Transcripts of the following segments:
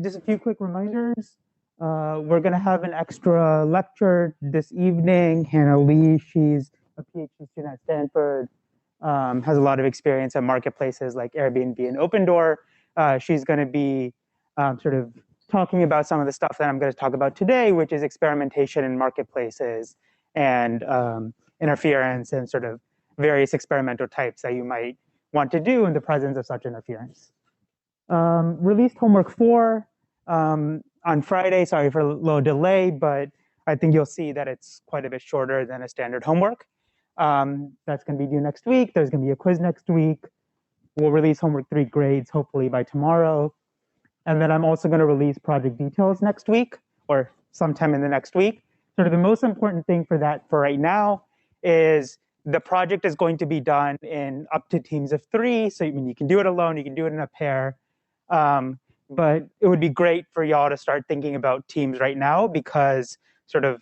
just a few quick reminders. We're going to have an extra lecture this evening. Hannah Lee, she's a PhD student at Stanford, has a lot of experience at marketplaces like Airbnb and Opendoor. She's going to be sort of talking about some of the stuff that I'm going to talk about today, which is experimentation in marketplaces and interference and sort of various experimental types that you might want to do in the presence of such interference. Released homework 4 on Friday. Sorry for a little delay, but I think you'll see that it's quite a bit shorter than a standard homework. That's going to be due next week. There's going to be a quiz next week. We'll release homework 3 grades hopefully by tomorrow. And then I'm also going to release project details next week or sometime in the next week. Sort of the most important thing for that for right now is the project is going to be done in up to teams of 3. So I mean, you can do it alone, you can do it in a pair. But it would be great for y'all to start thinking about teams right now because sort of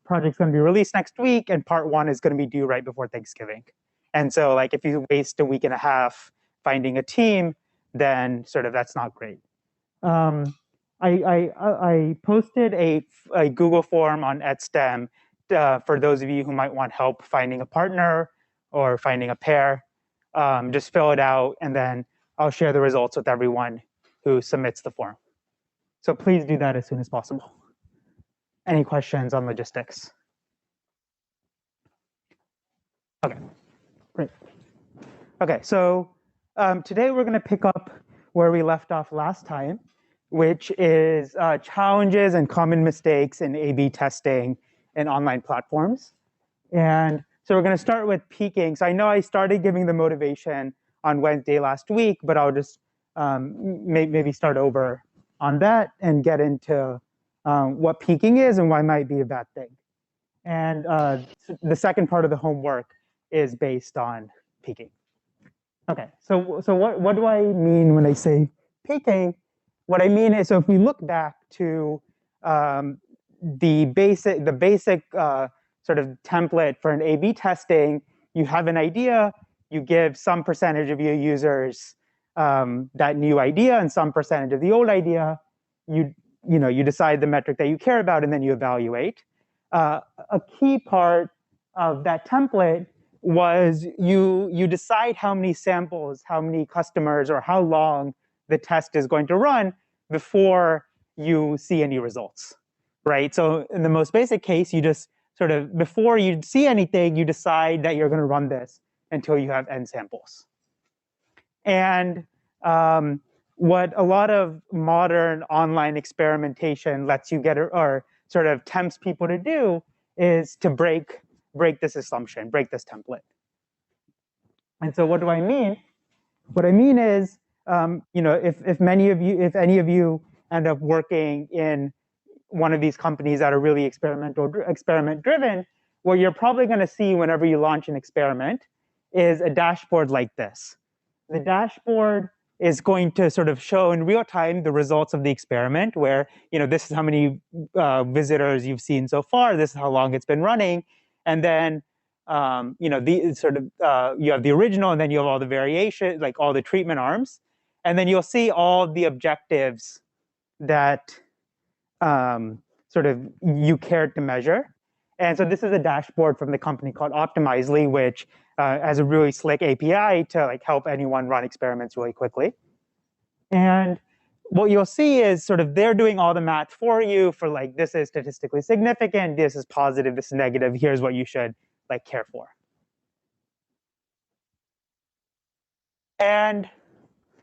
project's going to be released next week and part 1 is going to be due right before Thanksgiving. And so like if you waste a week and a half finding a team, then sort of that's not great. I posted a Google form on EdSTEM for those of you who might want help finding a partner or finding a pair. Just fill it out and then I'll share the results with everyone who submits the form. So please do that as soon as possible. Any questions on logistics? Okay, great. Okay, so today we're going to pick up where we left off last time, which is challenges and common mistakes in A/B testing in online platforms. And so we're going to start with peaking. So I know I started giving the motivation on Wednesday last week, but I'll just maybe start over on that and get into what peaking is and why it might be a bad thing. And the second part of the homework is based on peaking. Okay, so what do I mean when I say peaking? What I mean is, so if we look back to the basic sort of template for an A/B testing, you have an idea, you give some percentage of your users that new idea and some percentage of the old idea. You decide the metric that you care about, and then you evaluate. A key part of that template was you decide how many samples, how many customers, or how long the test is going to run before you see any results, right? So in the most basic case, you just sort of, before you see anything, you decide that you're going to run this until you have n samples. And what a lot of modern online experimentation lets you get, or sort of tempts people to do, is to break this assumption, break this template. And so what do I mean? What I mean is, if any of you end up working in one of these companies that are really experiment driven, what you're probably going to see whenever you launch an experiment is a dashboard like this. The dashboard is going to sort of show in real time the results of the experiment, where this is how many visitors you've seen so far, this is how long it's been running, and then the sort of you have the original, and then you have all the variation, like all the treatment arms, and then you'll see all the objectives that sort of you cared to measure. And so this is a dashboard from the company called Optimizely, which has a really slick API to like help anyone run experiments really quickly. And what you'll see is sort of they're doing all the math for you for like, this is statistically significant, this is positive, this is negative, here's what you should like care for. And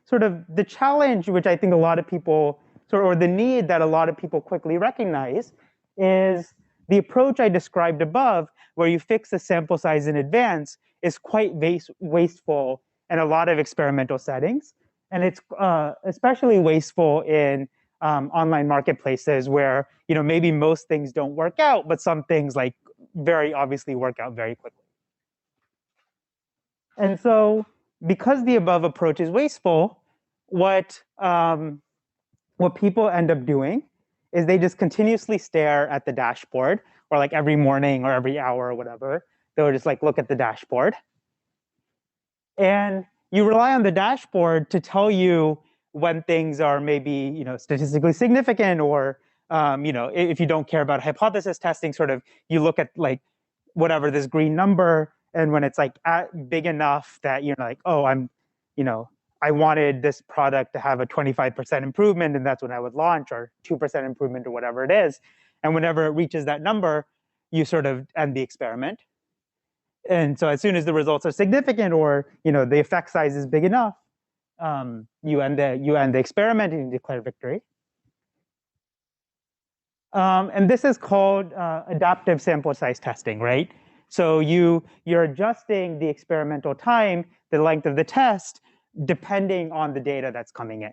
sort of the challenge, which I think a lot of people, or the need that a lot of people quickly recognize, is the approach I described above, where you fix the sample size in advance, is quite wasteful in a lot of experimental settings. And it's especially wasteful in online marketplaces where maybe most things don't work out, but some things like very obviously work out very quickly. And so because the above approach is wasteful, what people end up doing is they just continuously stare at the dashboard, or like every morning or every hour or whatever, they'll just like look at the dashboard. And you rely on the dashboard to tell you when things are maybe statistically significant, or if you don't care about hypothesis testing, sort of you look at like whatever this green number, and when it's like big enough that you're like, oh, I wanted this product to have a 25% improvement, and that's when I would launch, or 2% improvement, or whatever it is. And whenever it reaches that number, you sort of end the experiment. And so as soon as the results are significant, or the effect size is big enough, you end the experiment and you declare victory. And this is called adaptive sample size testing, right? So you're adjusting the experimental time, the length of the test, depending on the data that's coming in.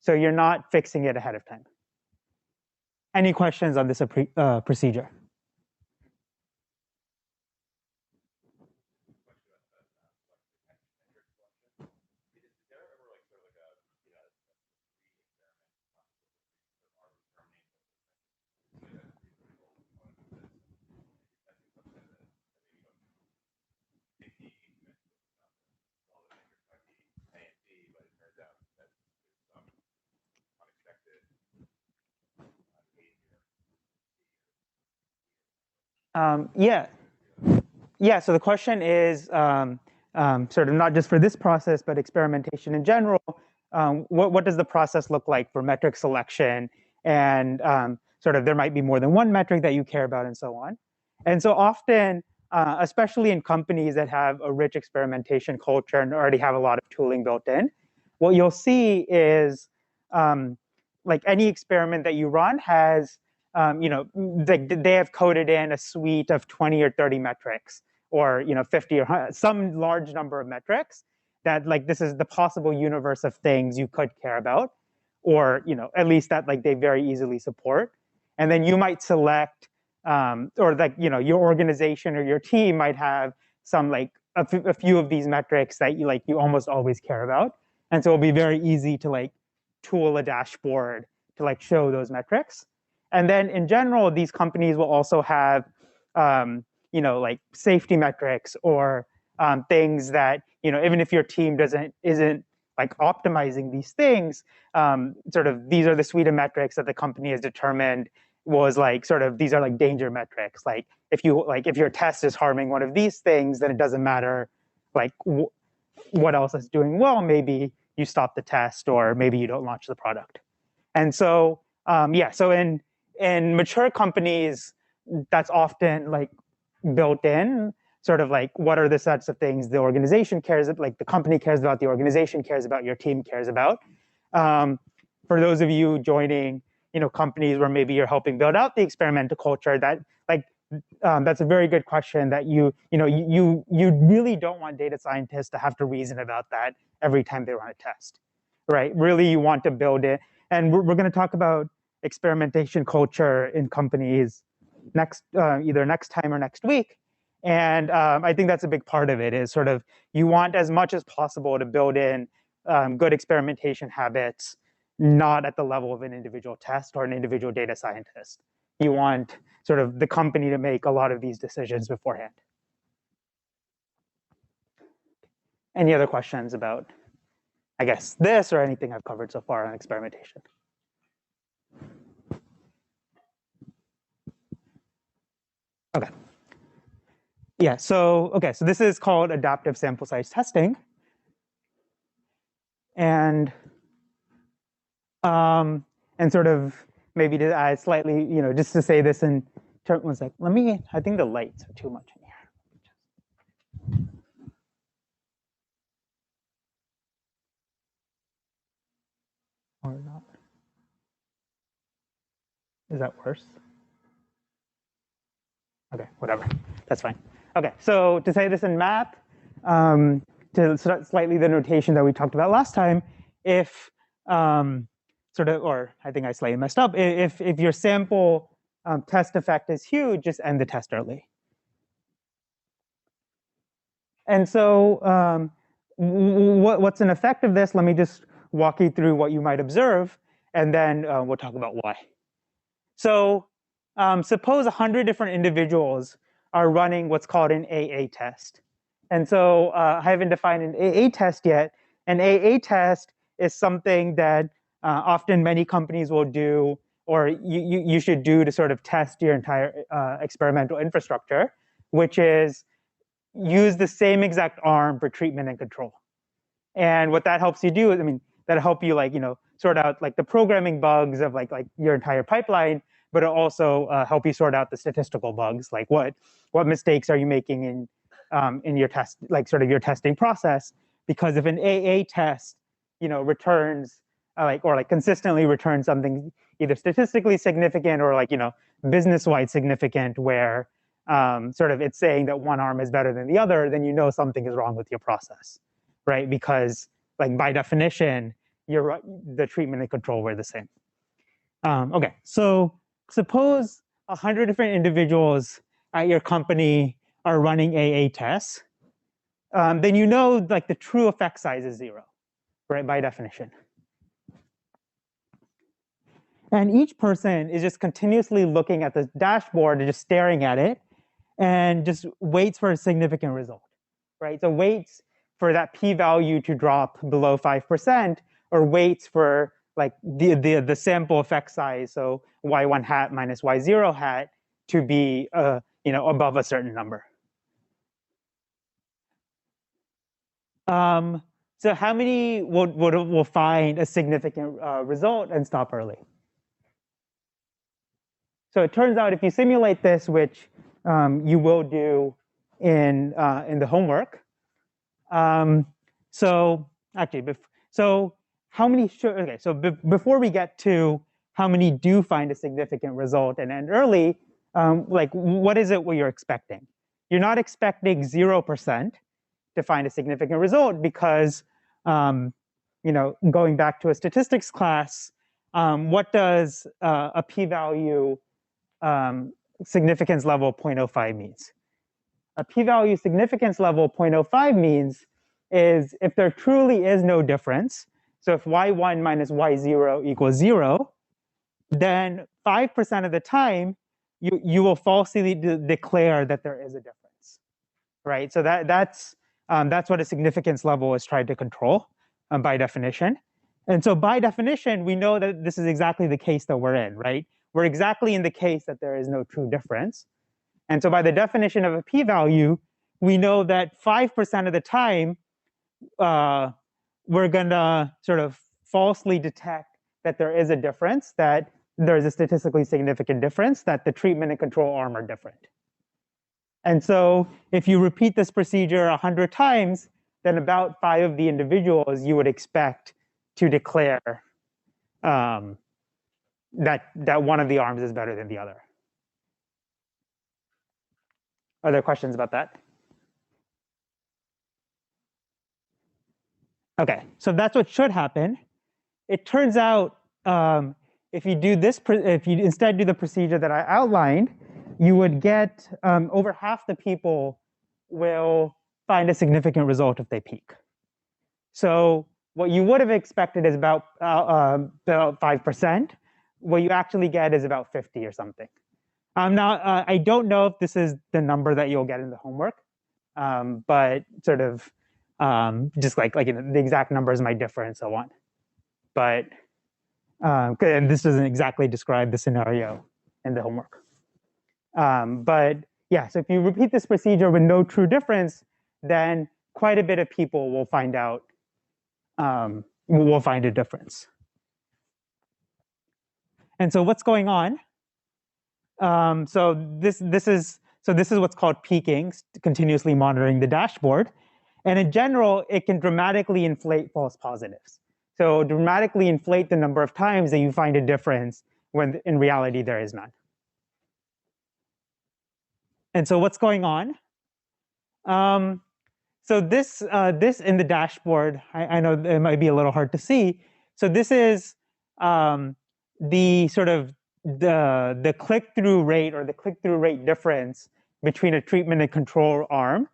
So you're not fixing it ahead of time. Any questions on this procedure? Yeah. So the question is sort of not just for this process, but experimentation in general. What does the process look like for metric selection? And sort of there might be more than one metric that you care about, and so on. And so often, especially in companies that have a rich experimentation culture and already have a lot of tooling built in, what you'll see is like any experiment that you run has they have coded in a suite of 20 or 30 metrics, or 50 or some large number of metrics that like this is the possible universe of things you could care about, or at least that like they very easily support. And then you might select or like your organization or your team might have some like a few of these metrics that you almost always care about, and so it'll be very easy to like tool a dashboard to like show those metrics. And then in general, these companies will also have, like safety metrics, or things that, even if your team isn't like optimizing these things, sort of these are the suite of metrics that the company has determined was like sort of these are like danger metrics. Like if your test is harming one of these things, then it doesn't matter like what else is doing well. Maybe you stop the test, or maybe you don't launch the product. And so so in mature companies, that's often like built in, sort of like what are the sets of things the organization cares about, like the company cares about, the organization cares about, your team cares about. For those of you joining, companies where maybe you're helping build out the experimental culture, that like that's a very good question. That you really don't want data scientists to have to reason about that every time they run a test, right? Really, you want to build it, and we're going to talk about experimentation culture in companies either next time or next week. And I think that's a big part of it, is sort of you want as much as possible to build in good experimentation habits, not at the level of an individual test or an individual data scientist. You want sort of the company to make a lot of these decisions beforehand. Any other questions about, I guess, this or anything I've covered so far on experimentation? Okay. Yeah, so this is called adaptive sample size testing. And sort of maybe to add slightly, just to say this in terms, one sec. I think the lights are too much in here. Or not. Is that worse? Okay, whatever. That's fine. Okay, so to say this in math, to slightly the notation that we talked about last time, if or I think I slightly messed up, if your sample test effect is huge, just end the test early. And so what's an effect of this? Let me just walk you through what you might observe, and then we'll talk about why. So suppose 100 different individuals are running what's called an AA test. And so I haven't defined an AA test yet. An AA test is something that often many companies will do, or you should do to sort of test your entire experimental infrastructure, which is use the same exact arm for treatment and control. And what that helps you do is, I mean, that'll help you sort out the programming bugs of like your entire pipeline, but it'll also help you sort out the statistical bugs, like what mistakes are you making in your test, sort of your testing process. Because if an AA test, returns or consistently returns something either statistically significant or business-wide significant, where sort of it's saying that one arm is better than the other, then something is wrong with your process, right? Because by definition, the treatment and control were the same. Okay, so suppose 100 different individuals at your company are running AA tests. Then the true effect size is 0, right, by definition. And each person is just continuously looking at the dashboard and just staring at it and just waits for a significant result, right? So waits for that p-value to drop below 5%, or waits for the sample effect size, so y1 hat minus y0 hat, to be above a certain number. So how many will find a significant result and stop early? So it turns out if you simulate this, which you will do in the homework. So actually, so how many should? Okay, so before we get to how many do find a significant result and end early, what is it what you're expecting? You're not expecting 0% to find a significant result, because going back to a statistics class, what does a p-value significance level 0.05 means? A p-value significance level 0.05 means is if there truly is no difference. So if y1 minus y0 equals 0, then 5% of the time you will falsely declare that there is a difference, right? So that's what a significance level is trying to control by definition. And so by definition, we know that this is exactly the case that we're in, right? We're exactly in the case that there is no true difference. And so by the definition of a p-value, we know that 5% of the time, we're going to sort of falsely detect that there is a difference, that there is a statistically significant difference, that the treatment and control arm are different. And so if you repeat this procedure 100 times, then about 5 of the individuals you would expect to declare that one of the arms is better than the other. Are there questions about that? Okay, so that's what should happen. It turns out if you instead do the procedure that I outlined, you would get over half the people will find a significant result if they peak. So what you would have expected is about 5%. What you actually get is about 50 or something. Now, I don't know if this is the number that you'll get in the homework, but sort of just the exact numbers might differ and so on. But and this doesn't exactly describe the scenario in the homework. But yeah, so if you repeat this procedure with no true difference, then quite a bit of people will find out, will find a difference. And so what's going on? So this is what's called peaking, continuously monitoring the dashboard. And in general, it can dramatically inflate false positives. So dramatically inflate the number of times that you find a difference when in reality there is none. And so what's going on? So this in the dashboard, I know it might be a little hard to see. So this is the sort of the click-through rate, or the click-through rate difference between a treatment and control arm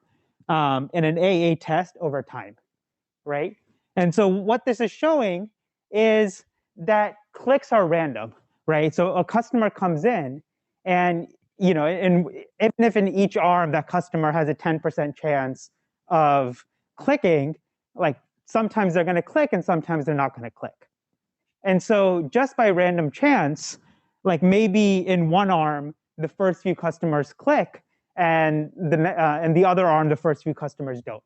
in an AA test over time, right? And so what this is showing is that clicks are random, right? So a customer comes in, and and even if in each arm that customer has a 10% chance of clicking, like sometimes they're going to click and sometimes they're not going to click. And so just by random chance, like maybe in one arm, the first few customers click, and the other arm, the first few customers don't.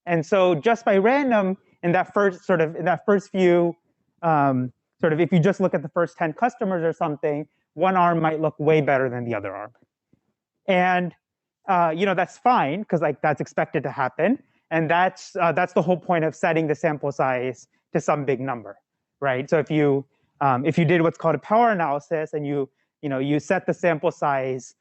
And so just by random, in that first few, if you just look at the first 10 customers or something, one arm might look way better than the other arm. And that's fine, because like that's expected to happen. And that's the whole point of setting the sample size to some big number, right? So if you did what's called a power analysis, and you set the sample size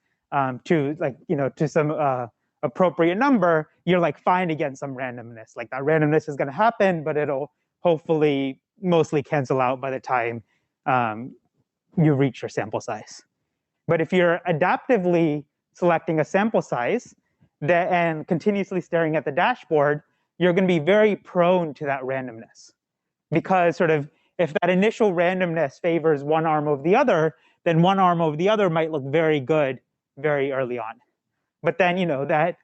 to some appropriate number, you're like fine against some randomness. Like that randomness is going to happen, but it'll hopefully mostly cancel out by the time you reach your sample size. But if you're adaptively selecting a sample size and continuously staring at the dashboard, you're going to be very prone to that randomness. Because if that initial randomness favors one arm over the other, then one arm over the other might look very good very early on. But then that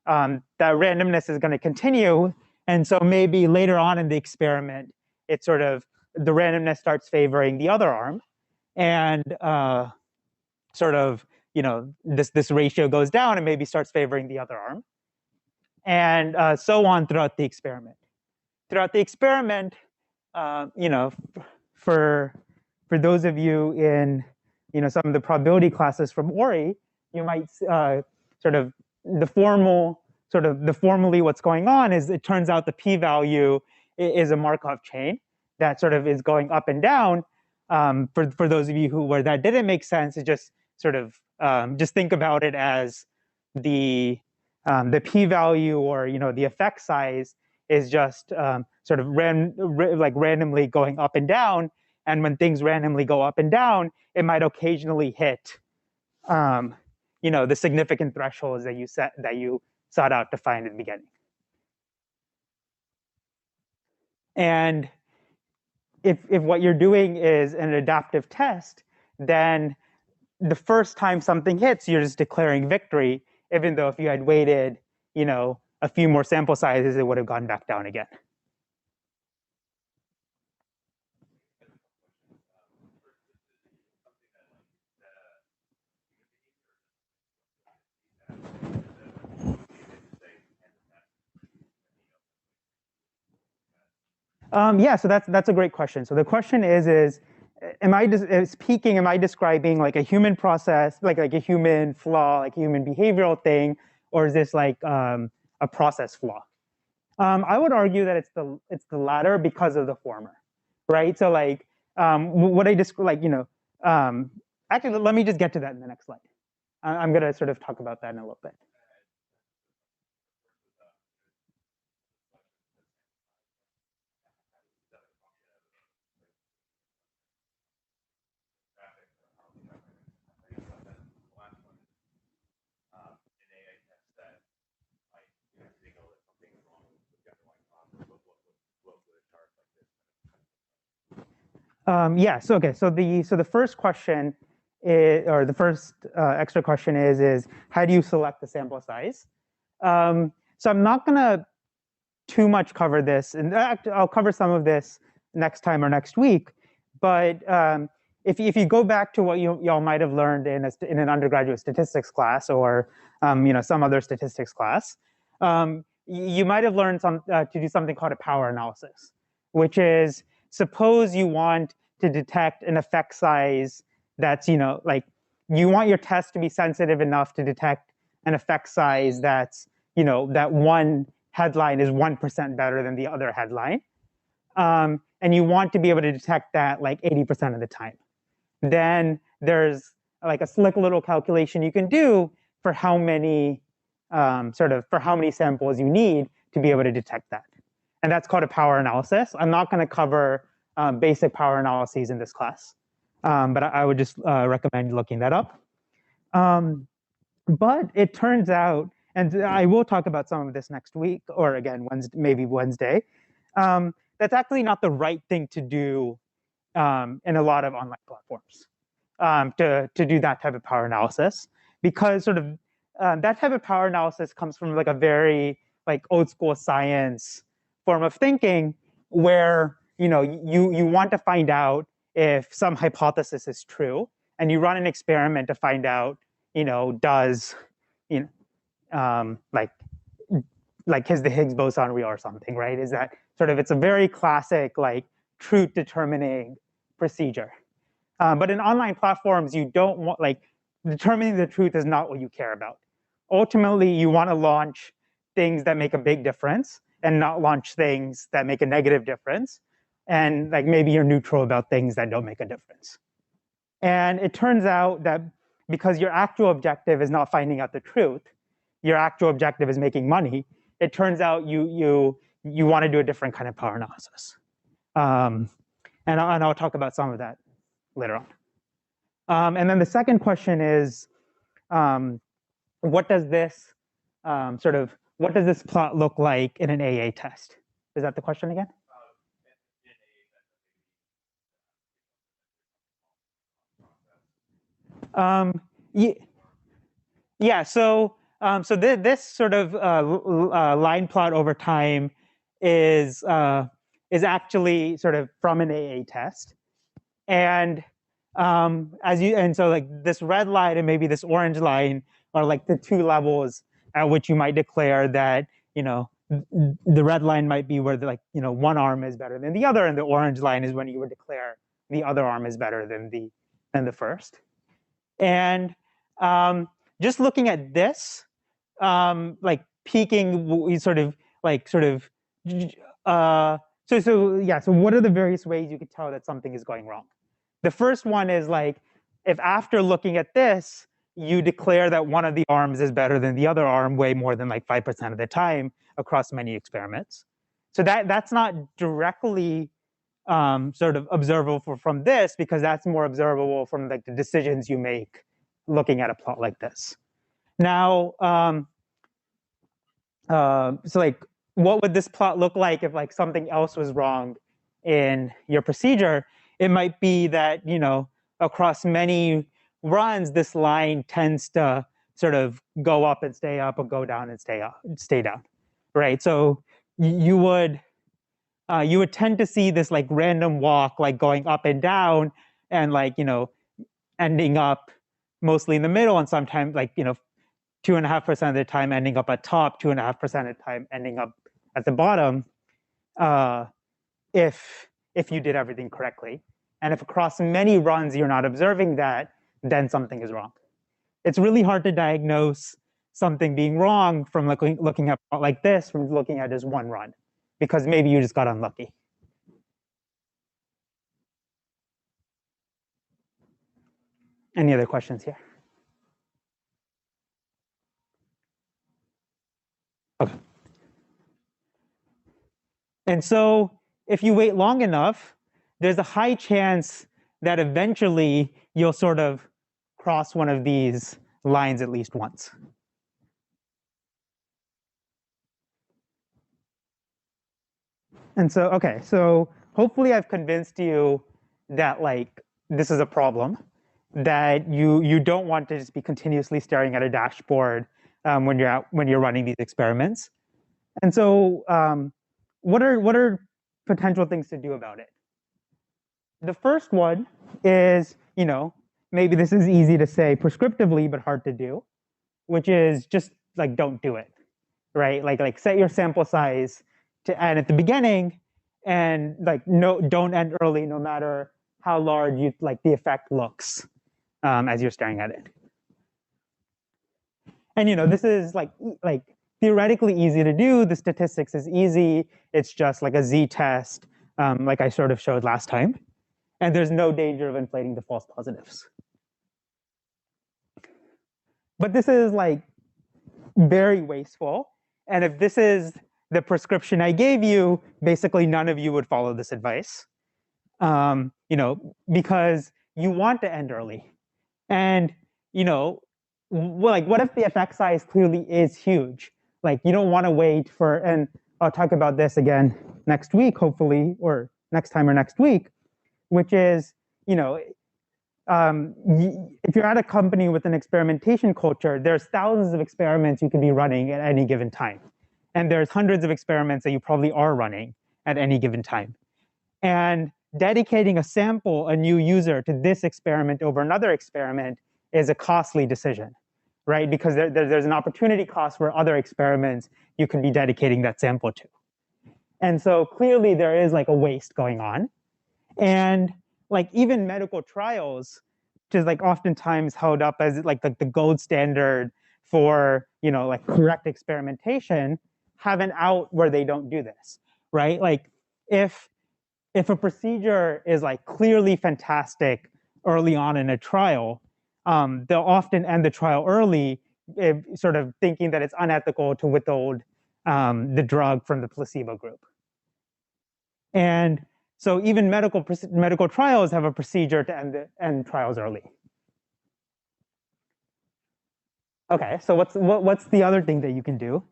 randomness is going to continue, and so maybe later on in the experiment, the randomness starts favoring the other arm, and this ratio goes down and maybe starts favoring the other arm, and so on throughout the experiment. Throughout the experiment, for those of you in some of the probability classes from Ori, you might formally what's going on is it turns out the p-value is a Markov chain that is going up and down. For those of you where that didn't make sense, it just just think about it as the p-value or the effect size is just randomly going up and down. And when things randomly go up and down, it might occasionally hit the significant thresholds that you sought out to find in the beginning. And if what you're doing is an adaptive test, then the first time something hits, you're just declaring victory, even though if you had waited, a few more sample sizes, it would have gone back down again. Yeah, so that's a great question. So the question is am I describing like a human process, like a human flaw, like a human behavioral thing, or is this like a process flaw? I would argue that it's the latter because of the former, right? So like what I describe, actually, let me just get to that in the next slide. I'm going to talk about that in a little bit. Yes. Okay. So the first question is, or the first extra question is how do you select the sample size? So I'm not going to too much cover this, and I'll cover some of this next time or next week. But if you go back to what y'all might have learned in an undergraduate statistics class or some other statistics class, you might have learned to do something called a power analysis, which is suppose you want to detect an effect size that's like you want your test to be sensitive enough to detect an effect size that's that one headline is 1% better than the other headline, and you want to be able to detect that like 80% of the time. Then there's like a slick little calculation you can do for how many samples you need to be able to detect that. And that's called a power analysis. I'm not going to cover basic power analyses in this class, but I would just recommend looking that up. But it turns out, and I will talk about some of this next week, or again, maybe Wednesday, that's actually not the right thing to do in a lot of online platforms, to do that type of power analysis, because that type of power analysis comes from like a very like old school science form of thinking where you want to find out if some hypothesis is true, and you run an experiment to find out, does like is the Higgs boson real or something, right? Is that sort of, it's a very classic like truth determining procedure. But in online platforms, you don't want, like, determining the truth is not what you care about. Ultimately, you want to launch things that make a big difference and not launch things that make a negative difference. And like maybe you're neutral about things that don't make a difference. And it turns out that because your actual objective is not finding out the truth, your actual objective is making money, it turns out you want to do a different kind of power analysis. And I'll talk about some of that later on. And then the second question is, what does this plot look like in an AA test? Is that the question again? Yeah. So this sort of line plot over time is actually sort of from an AA test, and so like this red line and maybe this orange line are like the two levels at which you might declare that the red line might be where one arm is better than the other, and the orange line is when you would declare the other arm is better than the first. And just looking at this, like peaking sort of so what are the various ways you could tell that something is going wrong? The first one is like, if after looking at this, you declare that one of the arms is better than the other arm way more than like 5% of the time across many experiments. So that's not directly sort of observable from this, because that's more observable from like the decisions you make looking at a plot like this. Now, so like, what would this plot look like if like something else was wrong in your procedure? It might be that, across many runs, this line tends to sort of go up and stay up, or go down and stay down, right? So you would tend to see this like random walk, like going up and down, and like ending up mostly in the middle, and sometimes like 2.5% of the time ending up at top, 2.5% of the time ending up at the bottom, if you did everything correctly. And if across many runs you're not observing that, then something is wrong. It's really hard to diagnose something being wrong from looking at like this, from looking at just one run, because maybe you just got unlucky. Any other questions here? Okay. And so if you wait long enough, there's a high chance that eventually you'll sort of cross one of these lines at least once. And so, okay, so hopefully I've convinced you that like this is a problem, that you don't want to just be continuously staring at a dashboard when you're running these experiments. And so what are potential things to do about it? The first one is, maybe this is easy to say prescriptively, but hard to do, which is just like, don't do it, right? Like set your sample size to end at the beginning, and like don't end early, no matter how large the effect looks as you're staring at it. And this is like theoretically easy to do. The statistics is easy. It's just like a z-test, like I sort of showed last time. And there's no danger of inflating the false positives. But this is like very wasteful. And if this is the prescription I gave you, basically none of you would follow this advice, because you want to end early. And, what if the effect size clearly is huge? Like, you don't want to wait for, and I'll talk about this again next week, hopefully, or next time or next week, which is, if you're at a company with an experimentation culture, there's thousands of experiments you can be running at any given time. and there's hundreds of experiments that you probably are running at any given time. And dedicating a sample, a new user, to this experiment over another experiment is a costly decision, right? Because there's an opportunity cost for other experiments you can be dedicating that sample to. And so clearly there is like a waste going on. And like even medical trials, which is like oftentimes held up as like the gold standard for, you know, like correct experimentation, have an out where they don't do this, right? Like if a procedure is like clearly fantastic early on in a trial, they'll often end the trial early, sort of thinking that it's unethical to withhold the drug from the placebo group. And so even medical trials have a procedure to end trials early. Okay, so what's the other thing that you can do?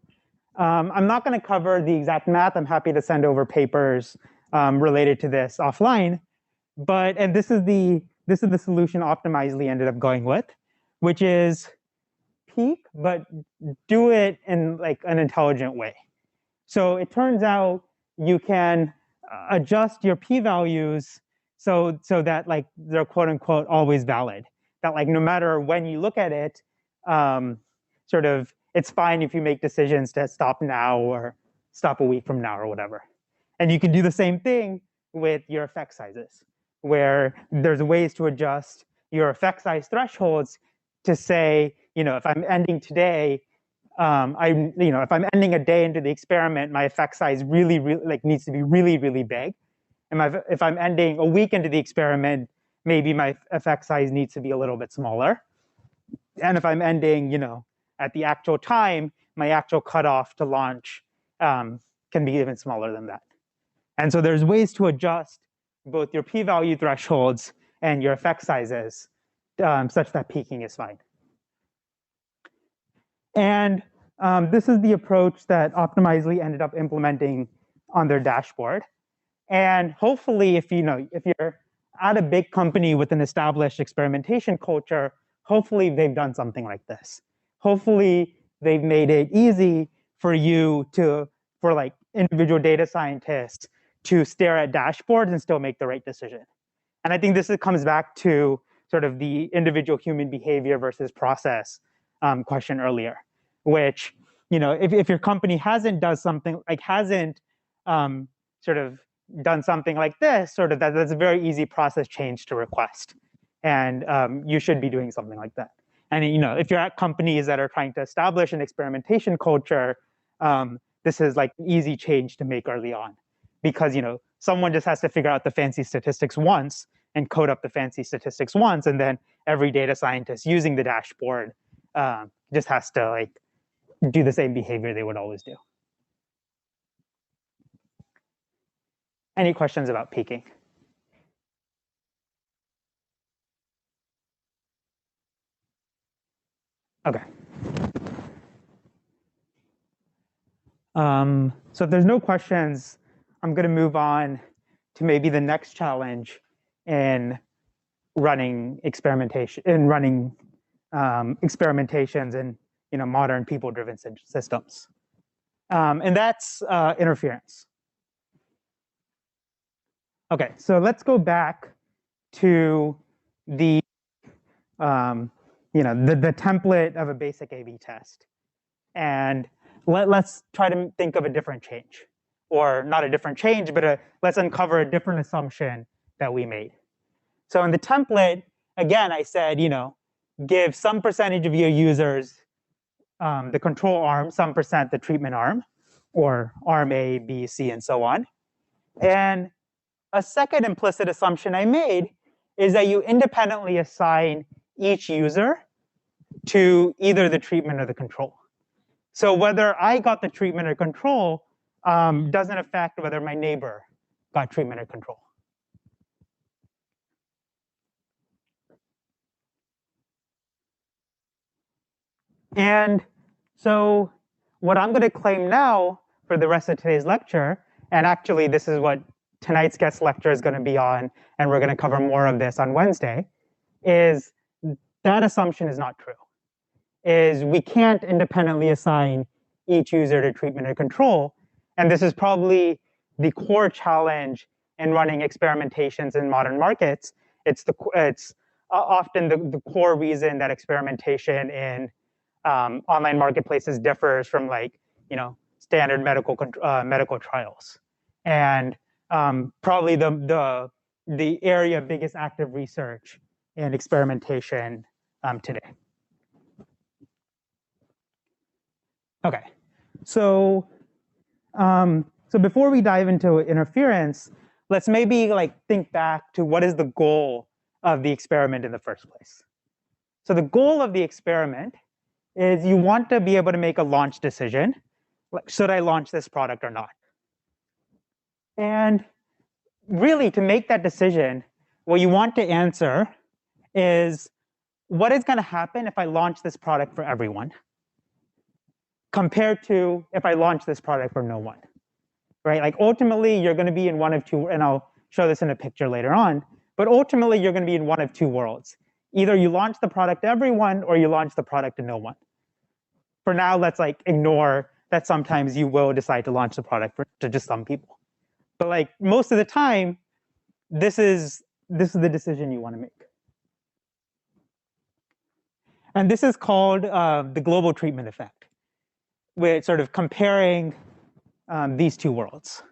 I'm not going to cover the exact math. I'm happy to send over papers related to this offline. And this is the solution Optimizely ended up going with, which is peak, but do it in like an intelligent way. So it turns out you can adjust your p-values so that like they're quote unquote always valid. That like no matter when you look at it, sort of it's fine if you make decisions to stop now or stop a week from now or whatever. And you can do the same thing with your effect sizes, where there's ways to adjust your effect size thresholds to say, you know, if I'm ending today, if I'm ending a day into the experiment, my effect size really like needs to be really, really big. And if I'm ending a week into the experiment, maybe my effect size needs to be a little bit smaller. And if I'm ending, you know, at the actual time, my actual cutoff to launch can be even smaller than that. And so there's ways to adjust both your p-value thresholds and your effect sizes such that peaking is fine. And this is the approach that Optimizely ended up implementing on their dashboard. And hopefully, if you're at a big company with an established experimentation culture, hopefully they've done something like this. Hopefully they've made it easy for like individual data scientists to stare at dashboards and still make the right decision. And I think this comes back to sort of the individual human behavior versus process question earlier, which, you know, if your company hasn't done something like sort of done something like this, sort of that's a very easy process change to request. And you should be doing something like that. And, you know, if you're at companies that are trying to establish an experimentation culture, this is like an easy change to make early on, because, you know, someone just has to figure out the fancy statistics once and code up the fancy statistics once, and then every data scientist using the dashboard just has to like do the same behavior they would always do. Any questions about peaking? Okay. So if there's no questions, I'm going to move on to maybe the next challenge in running experimentation, experimentations in, you know, modern people-driven systems, and that's interference. Okay, so let's go back to the the template of a basic A/B test, and let's try to think of a different change, or not a different change, but let's uncover a different assumption that we made. So in the template, again, I said, you know, give some percentage of your users the control arm, some percent the treatment arm, or arm A, B, C, and so on. And a second implicit assumption I made is that you independently assign each user to either the treatment or the control. So whether I got the treatment or control doesn't affect whether my neighbor got treatment or control. And so what I'm going to claim now for the rest of today's lecture, and actually this is what tonight's guest lecture is going to be on, and we're going to cover more of this on Wednesday, is that assumption is not true. Is we can't independently assign each user to treatment or control. And this is probably the core challenge in running experimentations in modern markets. It's often the core reason that experimentation in online marketplaces differs from standard medical trials, and probably the area of biggest active research in experimentation today. Okay, so before we dive into interference, let's maybe think back to what is the goal of the experiment in the first place. So the goal of the experiment is you want to be able to make a launch decision, like should I launch this product or not? And really, to make that decision, what you want to answer is what is going to happen if I launch this product for everyone compared to if I launch this product for no one, right? Like ultimately, you're going to be in one of two, and I'll show this in a picture later on, but ultimately, you're going to be in one of two worlds. Either you launch the product to everyone or you launch the product to no one. For now, let's ignore that sometimes you will decide to launch the product to just some people. But most of the time, this is the decision you want to make. And this is called the global treatment effect, with sort of comparing these two worlds.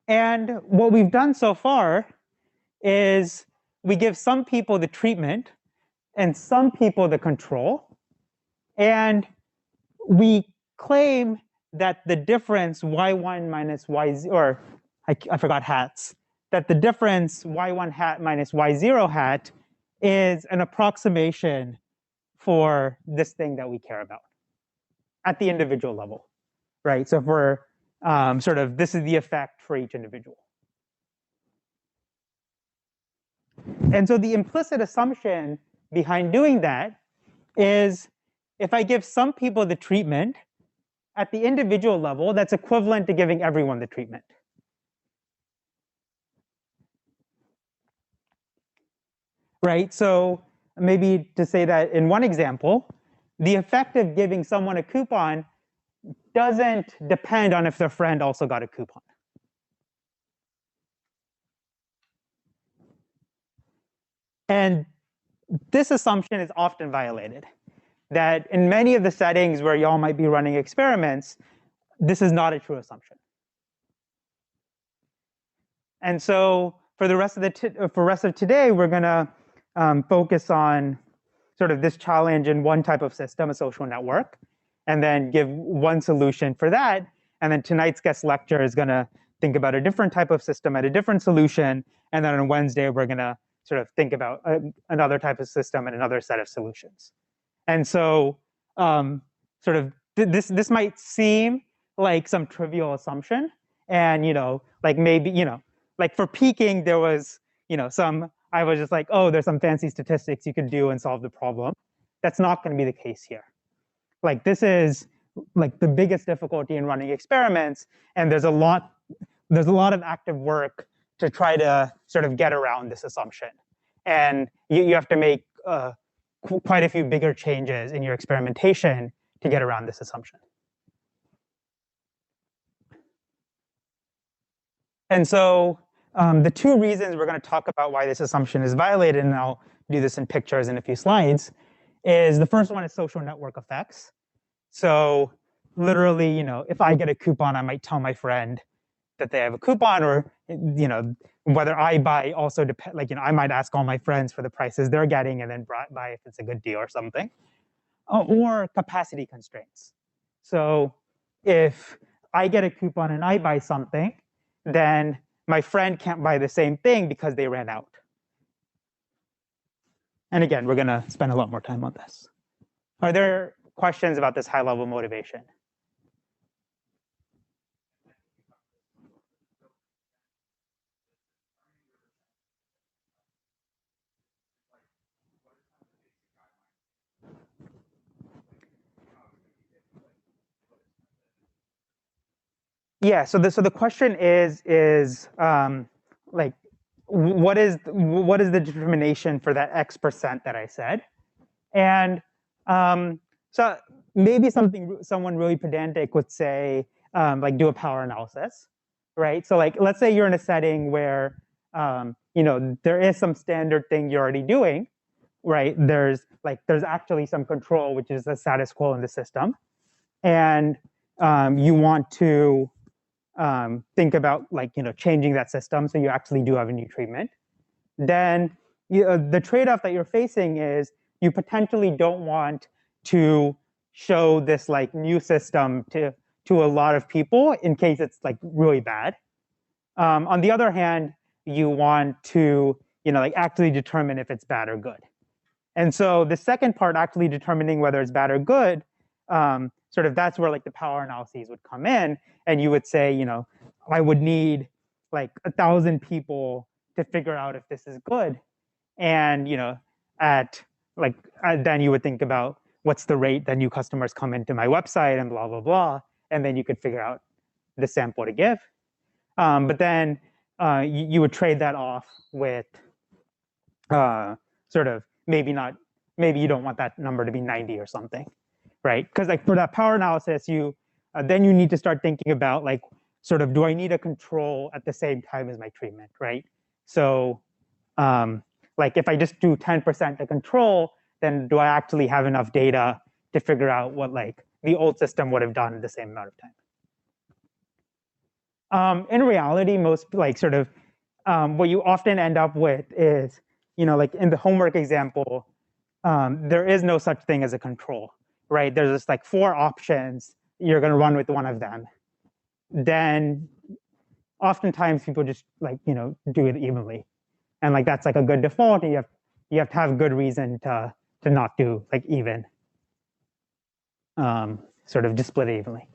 And what we've done so far is we give some people the treatment and some people the control. And we claim that the difference y1 minus y0, or I forgot hats, that the difference y1 hat minus y0 hat is an approximation for this thing that we care about at the individual level, right? So for this is the effect for each individual. And so the implicit assumption behind doing that is if I give some people the treatment at the individual level, that's equivalent to giving everyone the treatment. Right, so maybe to say that in one example, the effect of giving someone a coupon doesn't depend on if their friend also got a coupon. And this assumption is often violated, that in many of the settings where y'all might be running experiments, this is not a true assumption. And so for the rest of today, we're going to focus on sort of this challenge in one type of system, a social network, and then give one solution for that. And then tonight's guest lecture is going to think about a different type of system and a different solution. And then on Wednesday, we're going to sort of think about another type of system and another set of solutions. And so this might seem like some trivial assumption. And, maybe, for peaking, there was, I was just oh, there's some fancy statistics you could do and solve the problem. That's not going to be the case here. This is the biggest difficulty in running experiments, and there's a lot of active work to try to sort of get around this assumption. And you have to make quite a few bigger changes in your experimentation to get around this assumption. And so the two reasons we're going to talk about why this assumption is violated, and I'll do this in pictures in a few slides, is the first one is social network effects. So literally, if I get a coupon, I might tell my friend that they have a coupon, or whether I buy also depend. I might ask all my friends for the prices they're getting, and then buy if it's a good deal or something. Or capacity constraints. So if I get a coupon and I buy something, then my friend can't buy the same thing because they ran out. And again, we're going to spend a lot more time on this. Are there questions about this high-level motivation? Yeah. So the question is what is the determination for that X% that I said? And so maybe someone really pedantic would say, like do a power analysis, right? So like, let's say you're in a setting where, there is some standard thing you're already doing, right? There's actually some control, which is the status quo in the system. And you want to think about changing that system so you actually do have a new treatment. Then the trade-off that you're facing is you potentially don't want to show this like new system to a lot of people in case it's like really bad. On the other hand, you want to actually determine if it's bad or good. And so the second part, actually determining whether it's bad or good, sort of that's where like the power analyses would come in, and you would say, I would need like 1,000 people to figure out if this is good, and then you would think about what's the rate that new customers come into my website and blah blah blah, and then you could figure out the sample to give. But then you would trade that off with sort of maybe you don't want that number to be 90 or something, right? Because like for that power analysis, then you need to start thinking about like sort of, do I need a control at the same time as my treatment, right? So like if I just do 10% to control, then do I actually have enough data to figure out what like the old system would have done in the same amount of time? In reality, most like sort of what you often end up with is, like in the homework example, there is no such thing as a control, right? There's just like 4 options. You're going to run with one of them. Then oftentimes people just like, do it evenly. And like that's like a good default. And you have to have good reason to not do like even, sort of just split it evenly.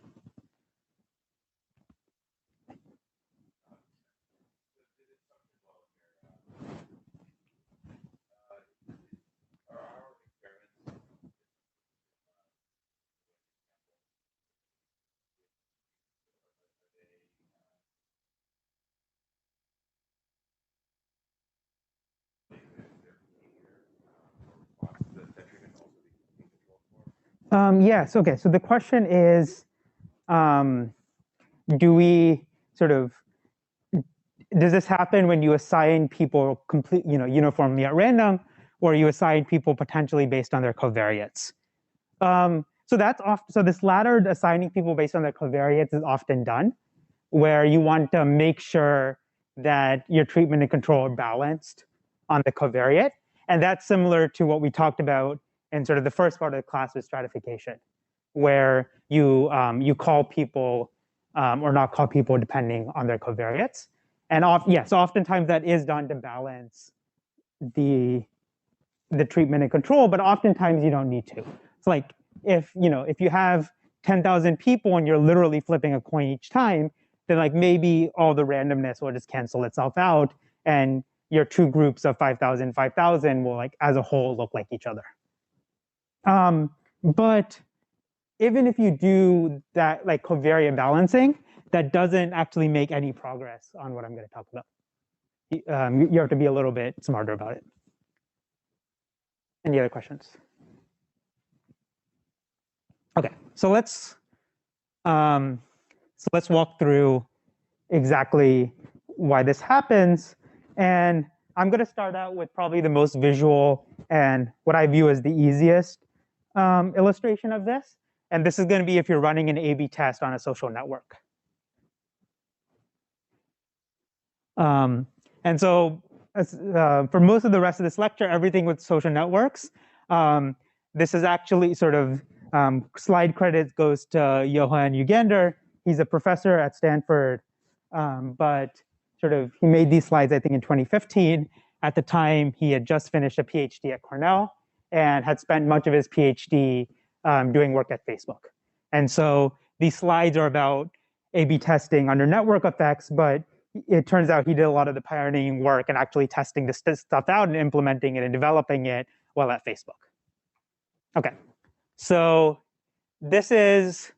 Yes. Okay. So the question is, do we sort of, does this happen when you assign people uniformly at random, or you assign people potentially based on their covariates? So that's often, so this latter, assigning people based on their covariates, is often done, where you want to make sure that your treatment and control are balanced on the covariate. And that's similar to what we talked about in sort of the first part of the class with stratification, where you call people or not call people depending on their covariates. And so oftentimes that is done to balance the treatment and control, but oftentimes you don't need to. It's like if you have 10,000 people and you're literally flipping a coin each time, then like maybe all the randomness will just cancel itself out, and your 2 groups of 5,000, 5,000 will like as a whole look like each other. But even if you do that like covariate balancing, that doesn't actually make any progress on what I'm going to talk about. You have to be a little bit smarter about it. Any other questions? Okay, so let's walk through exactly why this happens. And I'm going to start out with probably the most visual and what I view as the easiest illustration of this. And this is going to be if you're running an A/B test on a social network. And so for most of the rest of this lecture, everything with social networks, this is actually sort of slide credit goes to Johan Ugender. He's a professor at Stanford, but sort of he made these slides, I think, in 2015. At the time, he had just finished a PhD at Cornell and had spent much of his PhD doing work at Facebook. And so these slides are about A/B testing under network effects, but it turns out he did a lot of the pioneering work and actually testing this stuff out and implementing it and developing it while at Facebook. Okay, so this is,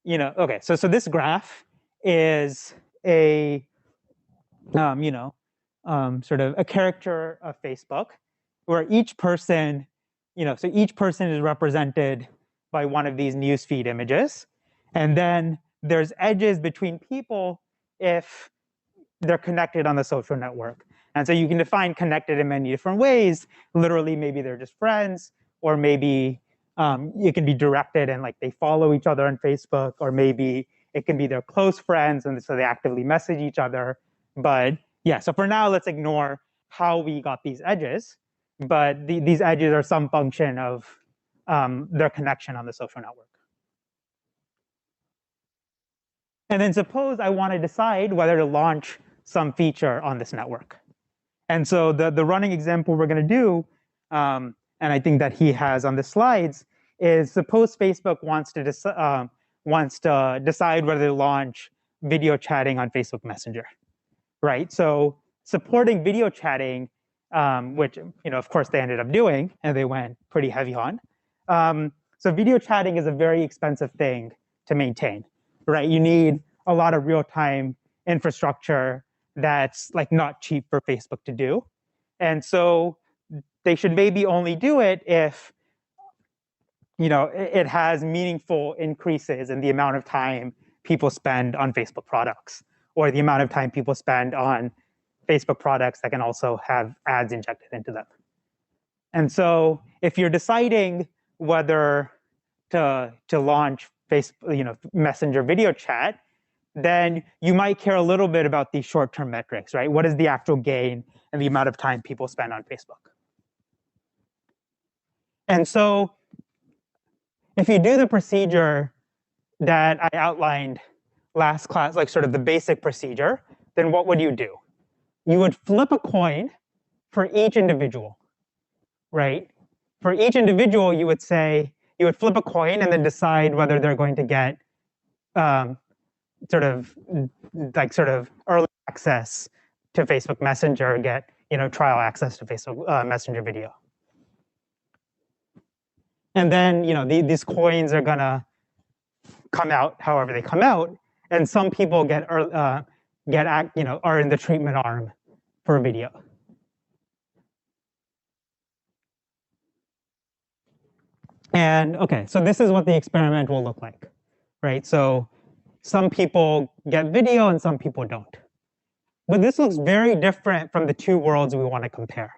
okay, so this graph is a, sort of a character of Facebook, where each person so each person is represented by one of these newsfeed images. And then there's edges between people if they're connected on the social network. And so you can define connected in many different ways. Literally, maybe they're just friends, or maybe it can be directed and like they follow each other on Facebook, or maybe it can be their close friends and so they actively message each other. But yeah, so for now, let's ignore how we got these edges. But these edges are some function of their connection on the social network. And then suppose I want to decide whether to launch some feature on this network. And so the running example we're going to do, and I think that he has on the slides, is suppose Facebook wants to decide whether to launch video chatting on Facebook Messenger, right? So supporting video chatting, which of course they ended up doing, and they went pretty heavy on. So video chatting is a very expensive thing to maintain, right? You need a lot of real-time infrastructure that's like not cheap for Facebook to do. And so they should maybe only do it if it has meaningful increases in the amount of time people spend on Facebook products, or the amount of time people spend on Facebook products that can also have ads injected into them. And so if you're deciding whether to launch Facebook, Messenger video chat, then you might care a little bit about these short-term metrics, right? What is the actual gain and the amount of time people spend on Facebook? And so if you do the procedure that I outlined last class, like sort of the basic procedure, then what would you do? You would flip a coin for each individual, right? For each individual, you would flip a coin and then decide whether they're going to get sort of early access to Facebook Messenger, get trial access to Facebook Messenger video. And then these coins are gonna come out however they come out, and some people are in the treatment arm for video. And okay, so this is what the experiment will look like, right? So some people get video and some people don't. But this looks very different from the two worlds we want to compare,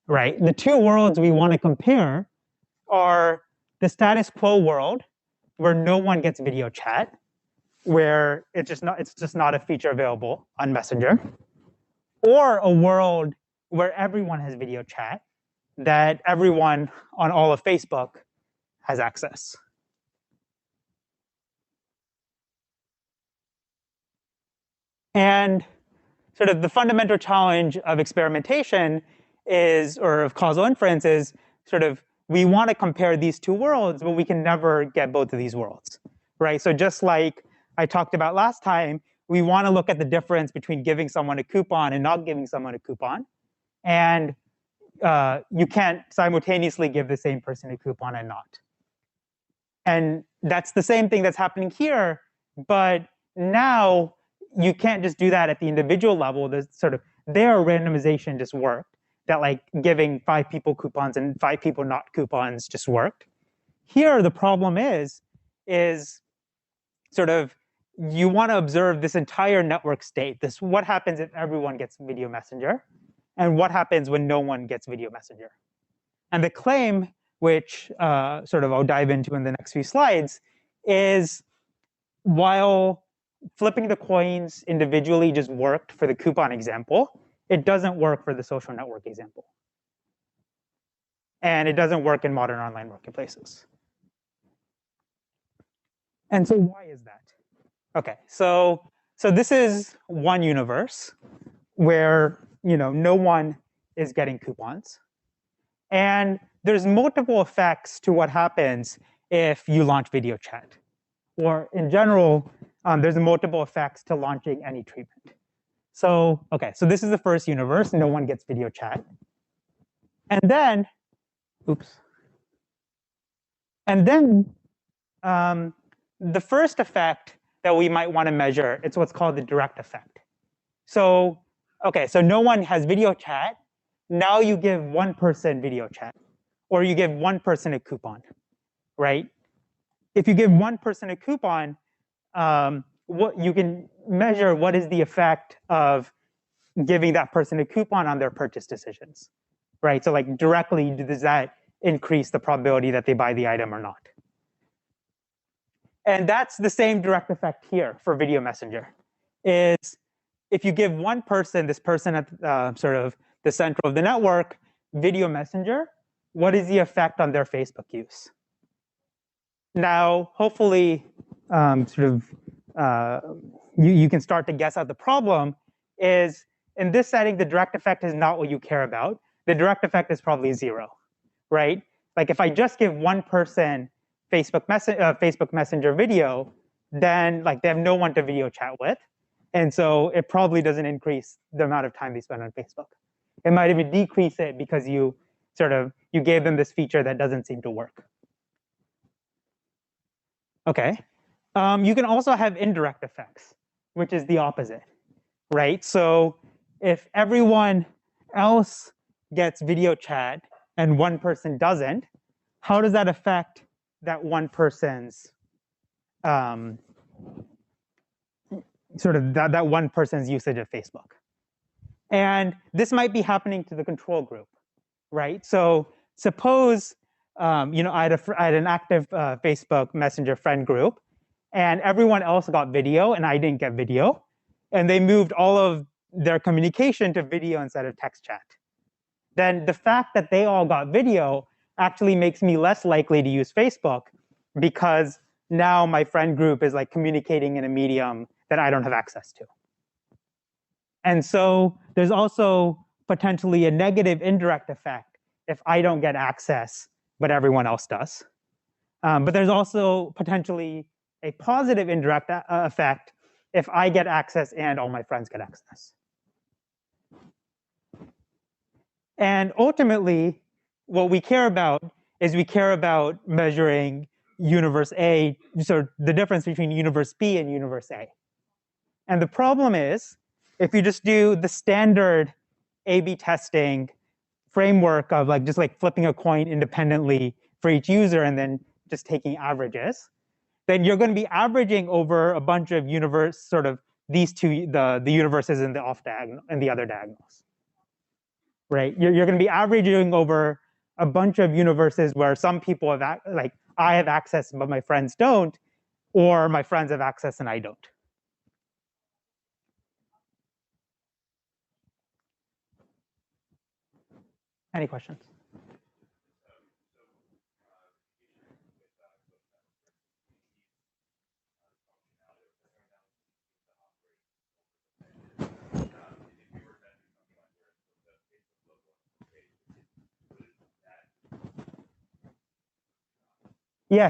right? The two worlds we want to compare are the status quo world, where no one gets video chat, where it's just not a feature available on Messenger, or a world where everyone has video chat, that everyone on all of Facebook has access. And sort of the fundamental challenge of experimentation or of causal inference is sort of, we want to compare these two worlds, but we can never get both of these worlds, right? So just like I talked about last time, we want to look at the difference between giving someone a coupon and not giving someone a coupon. And you can't simultaneously give the same person a coupon and not. And that's the same thing that's happening here, but now you can't just do that at the individual level. Their randomization just worked, that like giving 5 people coupons and 5 people not coupons just worked. Here, the problem is sort of, you want to observe this entire network state. What happens if everyone gets video messenger, and what happens when no one gets video messenger. And the claim, which sort of I'll dive into in the next few slides, is while flipping the coins individually just worked for the coupon example, it doesn't work for the social network example. And it doesn't work in modern online marketplaces. And so why is that? Okay, so this is one universe where no one is getting coupons. And there's multiple effects to what happens if you launch video chat. Or in general, there's multiple effects to launching any treatment. So, okay, so this is the first universe. No one gets video chat. And then, the first effect that we might want to measure, it's what's called the direct effect. So, okay, so no one has video chat. Now you give one person video chat. or you give one person a coupon, right? If you give one person a coupon, what you can measure what is the effect of giving that person a coupon on their purchase decisions, right? So like directly, does that increase the probability that they buy the item or not? And that's the same direct effect here for video messenger. Is if you give one person, this person at sort of the center of the network, video messenger, what is the effect on their Facebook use? Now, hopefully, you can start to guess out the problem. Is in this setting, the direct effect is not what you care about. The direct effect is probably 0, right? Like if I just give one person Facebook Messenger video, then like they have no one to video chat with, and so it probably doesn't increase the amount of time they spend on Facebook. It might even decrease it because you gave them this feature that doesn't seem to work. Okay. You can also have indirect effects, which is the opposite, right? So if everyone else gets video chat and one person doesn't, how does that affect that one person's that one person's usage of Facebook? And this might be happening to the control group, right? So suppose I had an active Facebook Messenger friend group, and everyone else got video, and I didn't get video, and they moved all of their communication to video instead of text chat. Then the fact that they all got video actually makes me less likely to use Facebook, because now my friend group is like communicating in a medium that I don't have access to. And so there's also potentially a negative indirect effect if I don't get access, but everyone else does. But there's also potentially a positive indirect effect if I get access and all my friends get access. And ultimately, what we care about is we care about measuring universe A, so the difference between universe B and universe A. And the problem is, if you just do the standard A/B testing framework of just flipping a coin independently for each user and then just taking averages, then you're going to be averaging over a bunch of these two, the universes in the off diagonal and the other diagonals, right? You're going to be averaging over a bunch of universes where some people have I have access but my friends don't, or my friends have access and I don't. Any questions?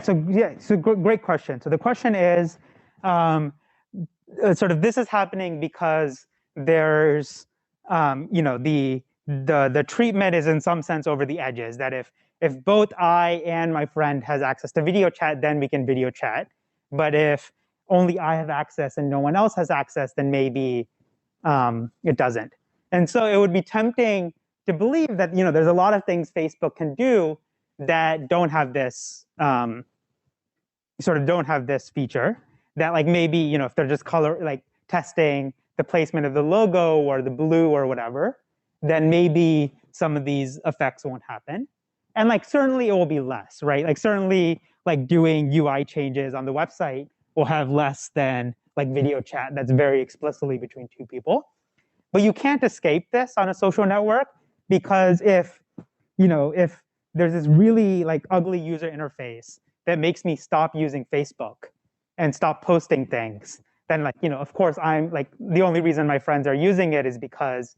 So great question. So the question is, this is happening because there's, the treatment is in some sense over the edges. That if both I and my friend has access to video chat, then we can video chat. But if only I have access and no one else has access, then maybe it doesn't. And so it would be tempting to believe that there's a lot of things Facebook can do that don't have this feature, that maybe if they're just testing the placement of the logo or the blue or whatever, then maybe some of these effects won't happen. And certainly it will be less, right? Certainly doing UI changes on the website will have less than video chat that's very explicitly between two people. But you can't escape this on a social network, because if there's this really ugly user interface that makes me stop using Facebook and stop posting things, then of course I'm the only reason my friends are using it is because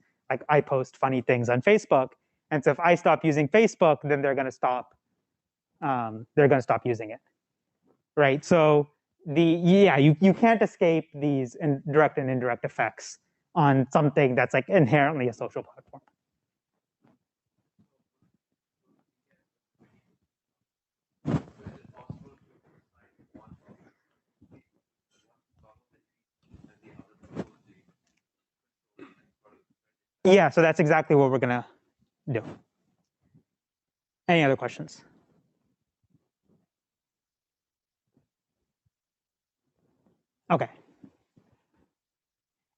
I post funny things on Facebook. And so if I stop using Facebook, then they're going to stop using it, right? So you can't escape these direct and indirect effects on something that's inherently a social platform. Yeah, so that's exactly what we're gonna do. Any other questions? Okay.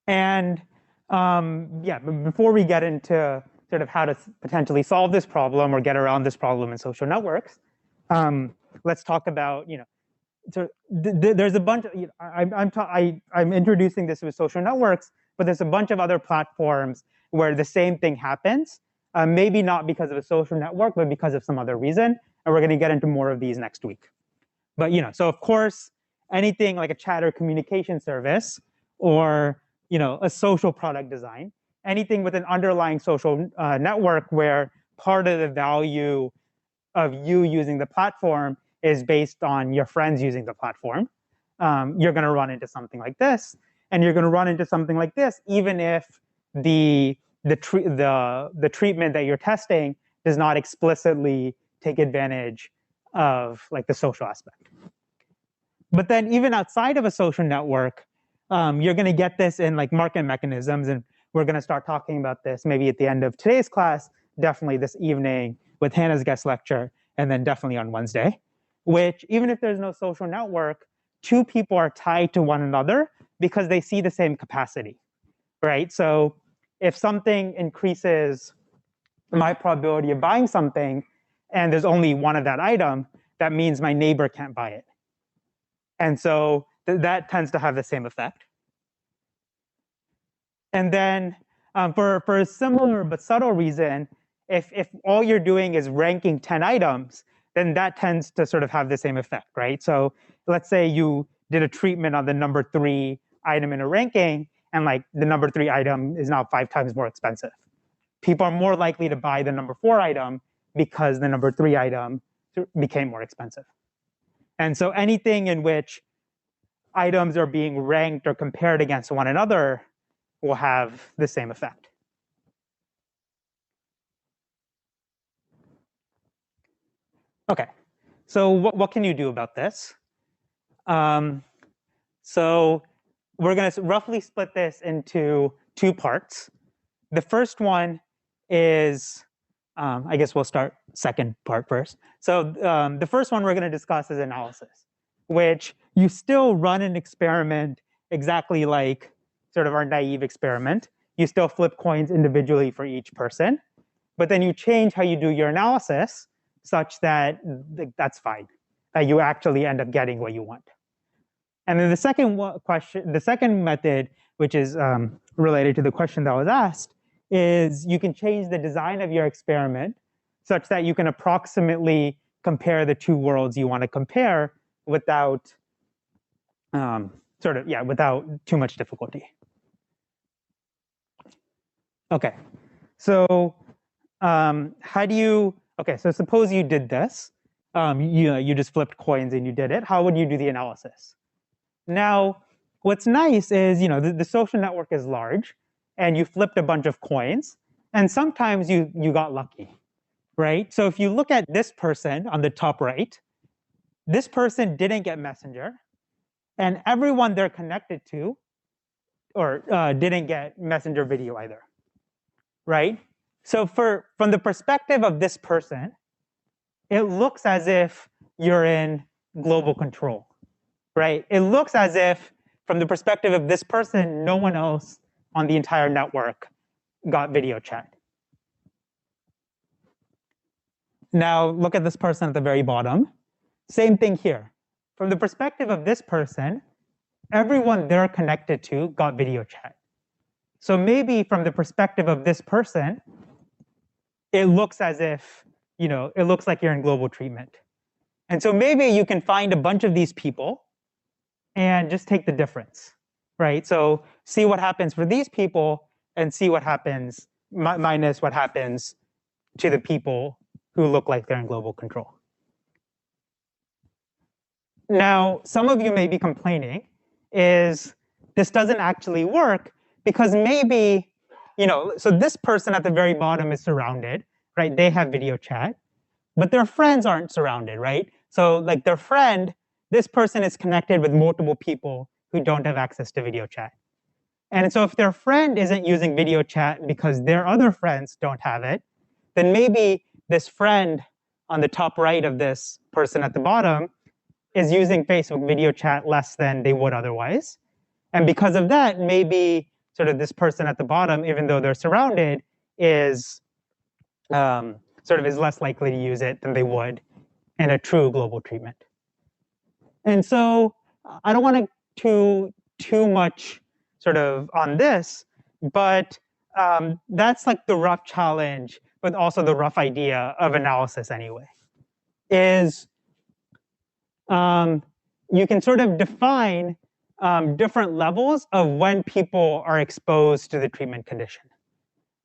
And yeah, but before we get into sort of how to potentially solve this problem or get around this problem in social networks, let's talk about, so there's a bunch of, I'm introducing this with social networks, but there's a bunch of other platforms where the same thing happens, maybe not because of a social network, but because of some other reason. And we're going to get into more of these next week. But so of course, anything like a chat or communication service or a social product design, anything with an underlying social network where part of the value of you using the platform is based on your friends using the platform, you're going to run into something like this, and you're going to run into something like this even if the treatment that you're testing does not explicitly take advantage of like the social aspect. But then even outside of a social network, you're going to get this in like market mechanisms, and we're going to start talking about this maybe at the end of today's class, definitely this evening with Hannah's guest lecture, and then definitely on Wednesday, which even if there's no social network, two people are tied to one another because they see the same capacity, right? So if something increases my probability of buying something and there's only one of that item, that means my neighbor can't buy it. And so that tends to have the same effect. And then for a similar but subtle reason, if all you're doing is ranking 10 items, then that tends to sort of have the same effect, right? So let's say you did a treatment on the number 3 item in a ranking, and like the number 3 item is now 5 times more expensive. People are more likely to buy the number 4 item because the number 3 item became more expensive. And so anything in which items are being ranked or compared against one another will have the same effect. Okay, so what can you do about this? So we're going to roughly split this into 2 parts. The first one is, I guess we'll start second part first. So the first one we're going to discuss is analysis, which you still run an experiment exactly like sort of our naive experiment. You still flip coins individually for each person, but then you change how you do your analysis such that that's fine, that you actually end up getting what you want. And then the second method, which is related to the question that was asked, is you can change the design of your experiment such that you can approximately compare the 2 worlds you want to compare without without too much difficulty. Okay, so how do you? Okay, so suppose you did this. You just flipped coins and you did it. How would you do the analysis? Now, what's nice is the social network is large, and you flipped a bunch of coins, and sometimes you got lucky, right? So if you look at this person on the top right, this person didn't get messenger, and everyone they're connected to or didn't get messenger video either, right? So from the perspective of this person, it looks as if you're in global control, right? It looks as if from the perspective of this person, no one else on the entire network got video chat. Now look at this person at the very bottom. Same thing here. From the perspective of this person, everyone they're connected to got video chat. So maybe from the perspective of this person, it looks as if, it looks like you're in global treatment. And so maybe you can find a bunch of these people and just take the difference, right? So see what happens for these people and see what happens minus what happens to the people who look like they're in global control. Now, some of you may be complaining is this doesn't actually work because maybe, so this person at the very bottom is surrounded, right? They have video chat, but their friends aren't surrounded, right? So like their friend, this person is connected with multiple people who don't have access to video chat. And so if their friend isn't using video chat because their other friends don't have it, then maybe this friend on the top right of this person at the bottom is using Facebook video chat less than they would otherwise. And because of that, maybe sort of this person at the bottom, even though they're surrounded, is sort of is less likely to use it than they would in a true global treatment. And so I don't want to too much sort of on this, but that's like the rough challenge, but also the rough idea of analysis anyway, is you can sort of define different levels of when people are exposed to the treatment condition.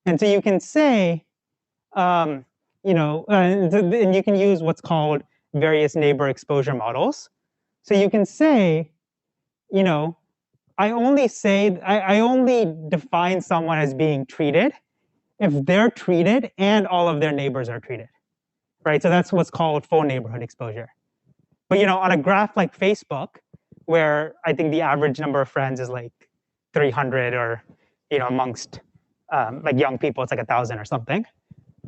And so you can say, and you can use what's called various neighbor exposure models. So you can say, I only define someone as being treated if they're treated and all of their neighbors are treated, right? So that's what's called full neighborhood exposure. But on a graph like Facebook, where I think the average number of friends is like 300, or amongst like young people, it's like 1,000 or something.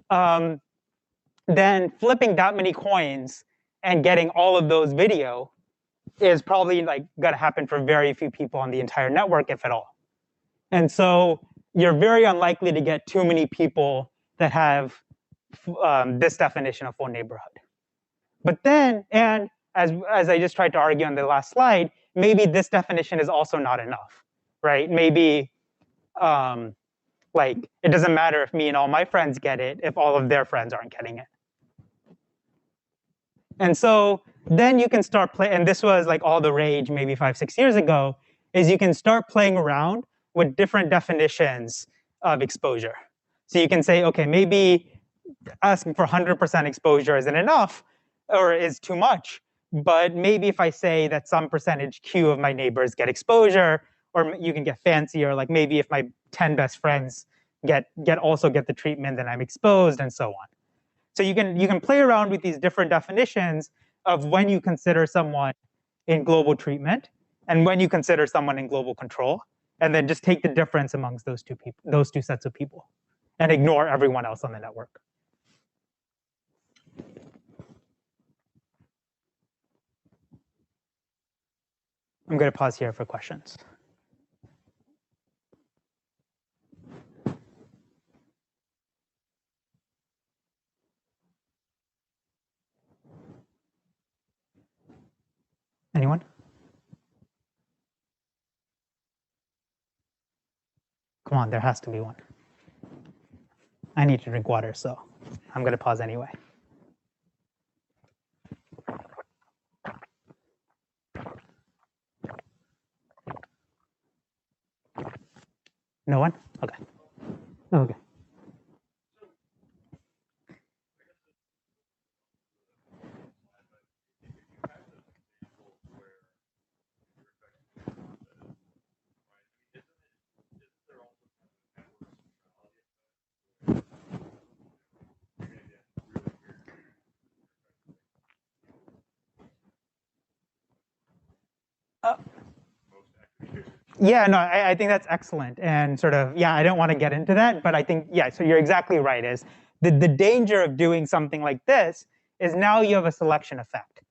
Then flipping that many coins and getting all of those video is probably like going to happen for very few people on the entire network, if at all. And so you're very unlikely to get too many people that have this definition of full neighborhood. But then, and as I just tried to argue on the last slide, maybe this definition is also not enough, right? Maybe like it doesn't matter if me and all my friends get it if all of their friends aren't getting it. And so then you can start playing, and this was like all the rage maybe 5-6 years ago, is you can start playing around with different definitions of exposure. So you can say, okay, maybe asking for 100% exposure isn't enough or is too much, but maybe if I say that some percentage Q of my neighbors get exposure, or you can get fancier, like maybe if my 10 best friends also get the treatment, then I'm exposed, and so on. So you can play around with these different definitions of when you consider someone in global treatment and when you consider someone in global control, and then just take the difference amongst those two sets of people, and ignore everyone else on the network. I'm going to pause here for questions. Anyone? Come on, there has to be one. I need to drink water, so I'm going to pause anyway. No one? Okay. Okay. Yeah, no, I think that's excellent. And sort of, yeah, I don't want to get into that, but I think, yeah, so you're exactly right, is the danger of doing something like this is now you have a selection effect.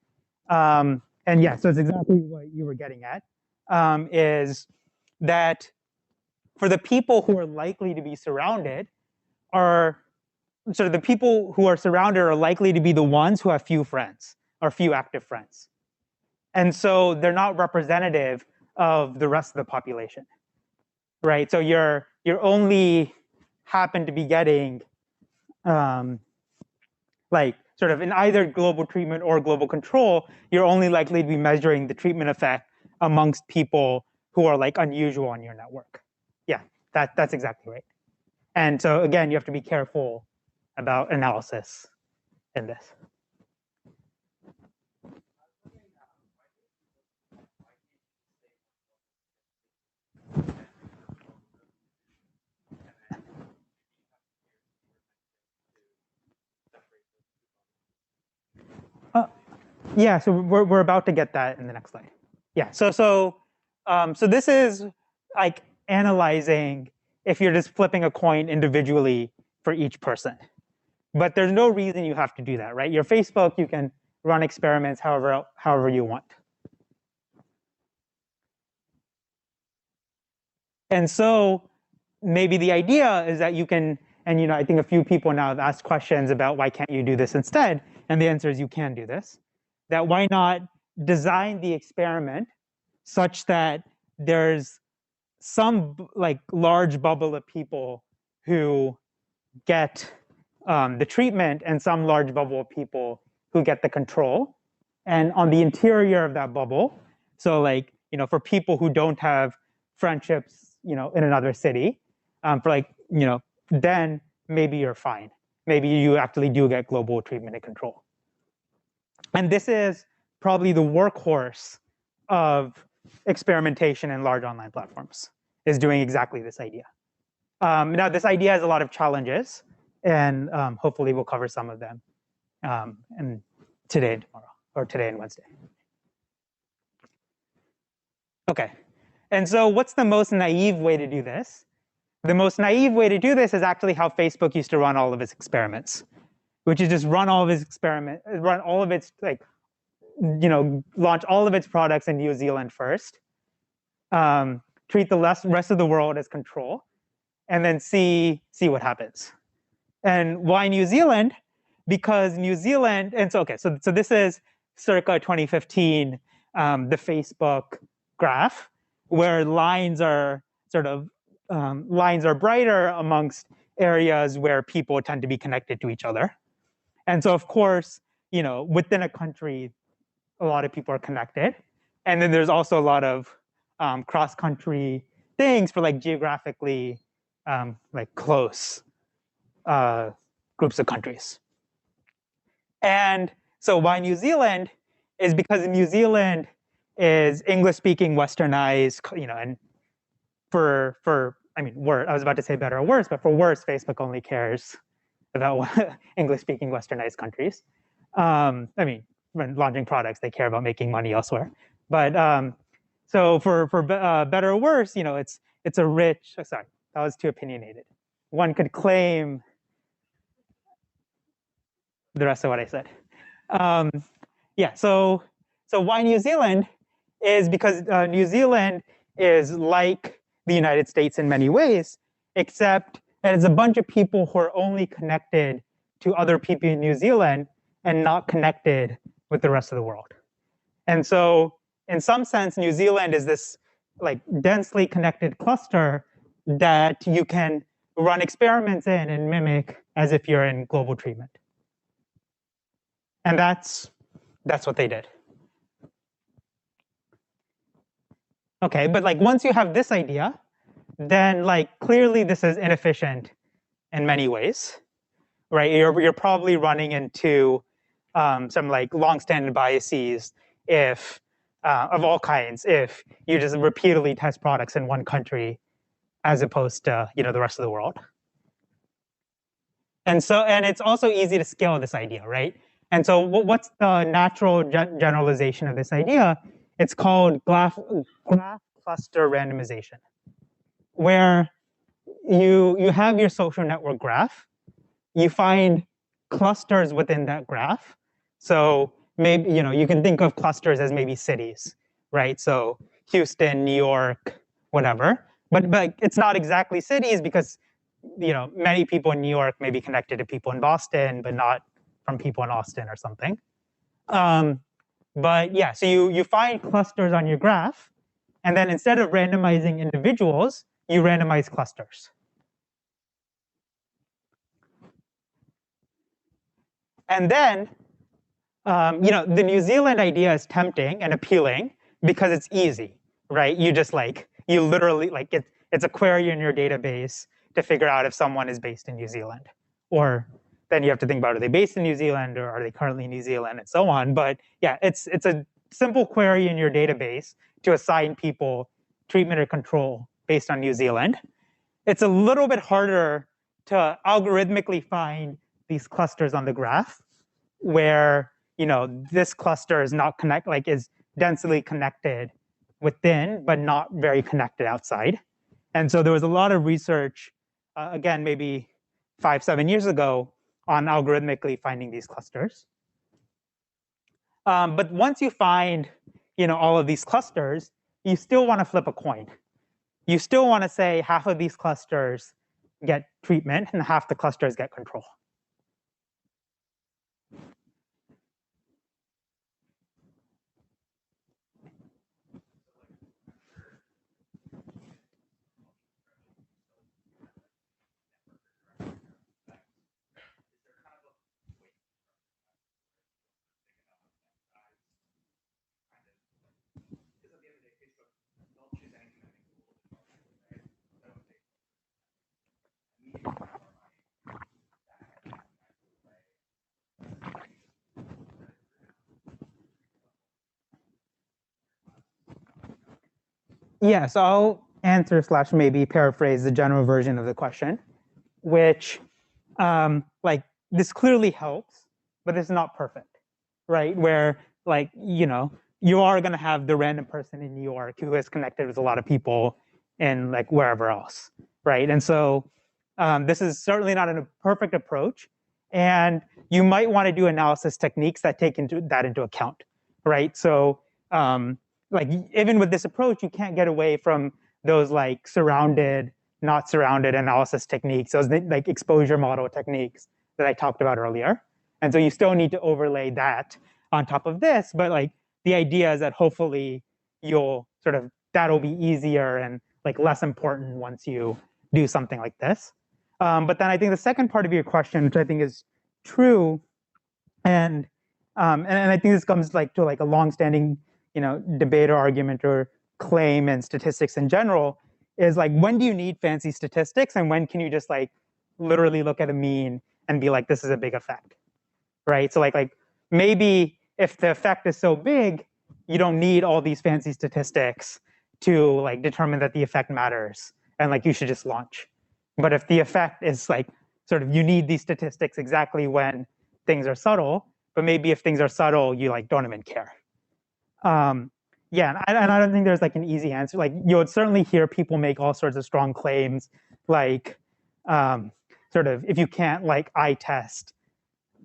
And yeah, so it's exactly what you were getting at, is that for the people who are likely to be surrounded are, sort of the people who are surrounded are likely to be the ones who have few friends or few active friends. And so they're not representative of the rest of the population, right? So you're only happen to be getting like sort of in either global treatment or global control, you're only likely to be measuring the treatment effect amongst people who are like unusual on your network. Yeah, that's exactly right. And so again, you have to be careful about analysis in this. Yeah, so we're about to get that in the next slide. Yeah, so this is like analyzing if you're just flipping a coin individually for each person. But there's no reason you have to do that, right? Your Facebook, you can run experiments however you want. And so maybe the idea is that you can, and I think a few people now have asked questions about why can't you do this instead? And the answer is you can do this. That why not design the experiment such that there's some like large bubble of people who get the treatment and some large bubble of people who get the control. And on the interior of that bubble, so like, for people who don't have friendships, in another city, for like, then maybe you're fine. Maybe you actually do get global treatment and control. And this is probably the workhorse of experimentation in large online platforms, is doing exactly this idea. Now, this idea has a lot of challenges, and hopefully we'll cover some of them and today and tomorrow, or today and Wednesday. Okay, and so what's the most naive way to do this? The most naive way to do this is actually how Facebook used to run all of its experiments, which is just run all of its experiments, run all of its launch all of its products in New Zealand first, treat the rest of the world as control, and then see what happens. And why New Zealand? Because New Zealand, and so this is circa 2015, the Facebook graph, where lines are brighter amongst areas where people tend to be connected to each other. And so of course, within a country, a lot of people are connected. And then there's also a lot of cross-country things for like geographically like close groups of countries. And so why New Zealand is because New Zealand is English-speaking, westernized, and for I was about to say better or worse, but for worse, Facebook only cares about English-speaking, westernized countries. When launching products, they care about making money elsewhere. But so for better or worse, it's a rich. Sorry, that was too opinionated. One could claim the rest of what I said. Yeah. So why New Zealand is because New Zealand is like the United States in many ways, except that it's a bunch of people who are only connected to other people in New Zealand and not connected with the rest of the world. And so in some sense, New Zealand is this like densely connected cluster that you can run experiments in and mimic as if you're in global treatment. And that's what they did. Okay, but like once you have this idea, then like clearly this is inefficient in many ways, right? You're probably running into some like long-standing biases if of all kinds, if you just repeatedly test products in one country as opposed to the rest of the world. And it's also easy to scale this idea, right? And so what's the natural generalization of this idea? It's called graph cluster randomization, where you have your social network graph, you find clusters within that graph. So maybe you can think of clusters as maybe cities, right? So Houston, New York, whatever. But it's not exactly cities because many people in New York may be connected to people in Boston, but not from people in Austin or something. But yeah, so you find clusters on your graph, and then instead of randomizing individuals, you randomize clusters. And then, the New Zealand idea is tempting and appealing because it's easy, right? You literally it's a query in your database to figure out if someone is based in New Zealand, or then you have to think about, are they based in New Zealand or are they currently in New Zealand and so on. But yeah, it's a simple query in your database to assign people treatment or control based on New Zealand. It's a little bit harder to algorithmically find these clusters on the graph where this cluster is not is densely connected within, but not very connected outside. And so there was a lot of research, again, maybe 5-7 years ago, on algorithmically finding these clusters. But once you find, all of these clusters, you still want to flip a coin. You still want to say half of these clusters get treatment and half the clusters get control. Yeah, so I'll answer / maybe paraphrase the general version of the question, which like this clearly helps, but it's not perfect, right? Where like, you are going to have the random person in New York who is connected with a lot of people in like wherever else, right? And so this is certainly not a perfect approach, and you might want to do analysis techniques that take that into account, right? So like even with this approach, you can't get away from those like surrounded, not surrounded analysis techniques, those like exposure model techniques that I talked about earlier. And so you still need to overlay that on top of this, but like the idea is that hopefully you'll that'll be easier and like less important once you do something like this. But then I think the second part of your question, which I think is true, and I think this comes like to like a longstanding debate or argument or claim in statistics in general, is like, when do you need fancy statistics and when can you just like literally look at a mean and be like, this is a big effect, right? So like maybe if the effect is so big, you don't need all these fancy statistics to like determine that the effect matters and like you should just launch. But if the effect is like you need these statistics exactly when things are subtle, but maybe if things are subtle, you like don't even care. Yeah, and I don't think there's like an easy answer. Like you would certainly hear people make all sorts of strong claims, like if you can't like eye test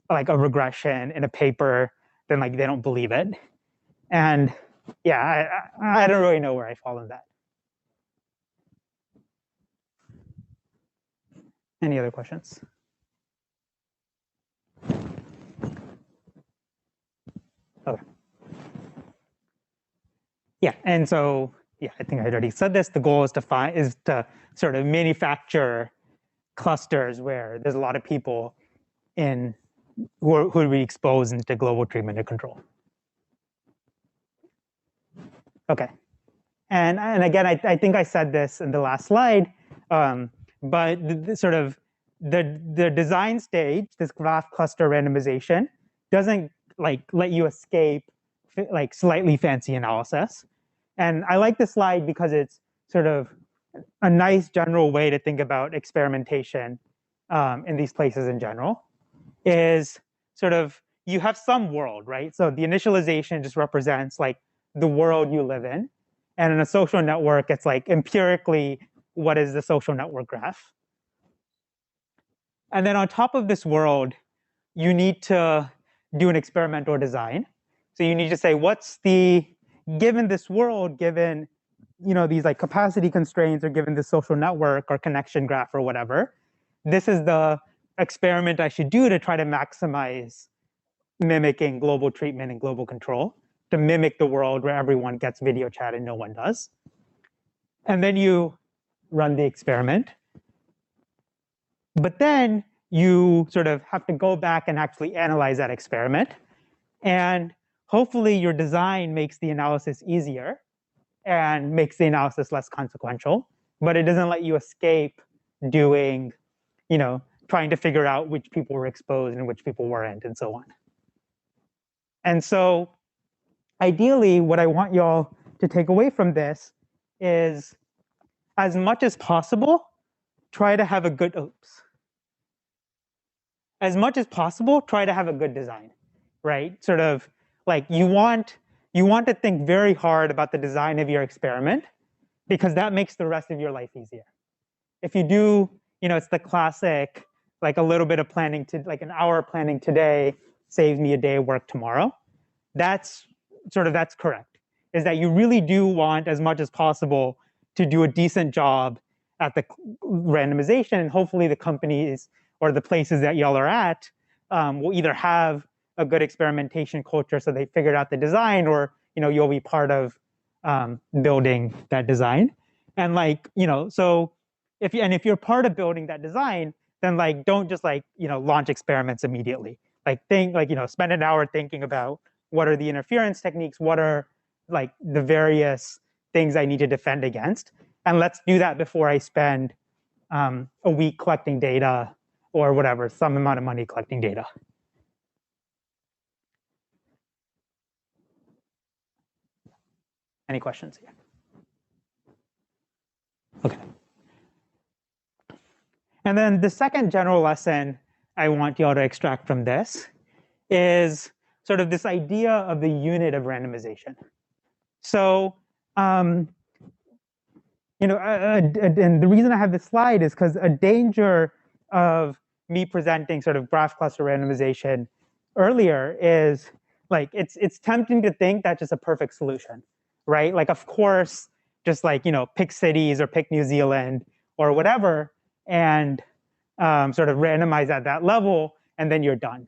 like a regression in a paper, then like they don't believe it. And yeah, I don't really know where I fall in that. Any other questions? Okay. Yeah, and so yeah, I think I already said this. The goal is to manufacture clusters where there's a lot of people in who would be exposed into global treatment and control. Okay, and again, I think I said this in the last slide, but the design stage, this graph cluster randomization, doesn't like let you escape like slightly fancy analysis. And I like this slide because it's a nice general way to think about experimentation in these places in general. Is you have some world, right? So the initialization just represents like the world you live in. And in a social network, it's like empirically, what is the social network graph? And then on top of this world, you need to do an experimental design. So you need to say, given this world, given these like capacity constraints, or given this social network or connection graph or whatever, this is the experiment I should do to try to maximize mimicking global treatment and global control, to mimic the world where everyone gets video chat and no one does. And then you run the experiment. But then you have to go back and actually analyze that experiment. And hopefully your design makes the analysis easier and makes the analysis less consequential, but it doesn't let you escape doing, trying to figure out which people were exposed and which people weren't, and so on. And so ideally, what I want y'all to take away from this is, as much as possible, try to have a good, as much as possible, try to have a good design, right? Like you want to think very hard about the design of your experiment, because that makes the rest of your life easier. If you do, it's the classic like a little bit of planning to like an hour of planning today saves me a day of work tomorrow. That's correct. Is that you really do want as much as possible to do a decent job at the randomization, and hopefully the companies or the places that y'all are at will either have a good experimentation culture, so they figured out the design, or you'll be part of building that design. And so if you're part of building that design, then don't just launch experiments immediately. Spend an hour thinking about what are the interference techniques, what are the various things I need to defend against, and let's do that before I spend a week collecting data or whatever, some amount of money collecting data. Any questions here? Okay. And then the second general lesson I want y'all to extract from this is sort of this idea of the unit of randomization. So, and the reason I have this slide is because a danger of me presenting sort of graph cluster randomization earlier is it's tempting to think that's just a perfect solution, right? Of course, just pick cities or pick New Zealand or whatever, and sort of randomize at that level, and then you're done.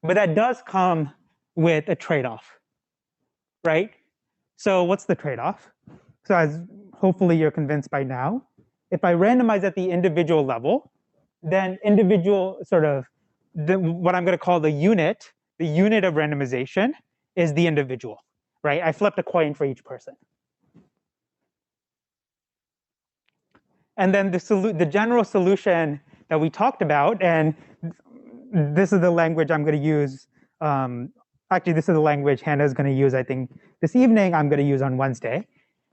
But that does come with a trade-off, right? So what's the trade-off? So as hopefully you're convinced by now, if I randomize at the individual level, then individual what I'm going to call the unit of randomization is the individual, right? I flipped a coin for each person. And then the general solution that we talked about, and this is the language I'm going to use. Actually, this is the language Hannah is going to use, I think, this evening. I'm going to use on Wednesday.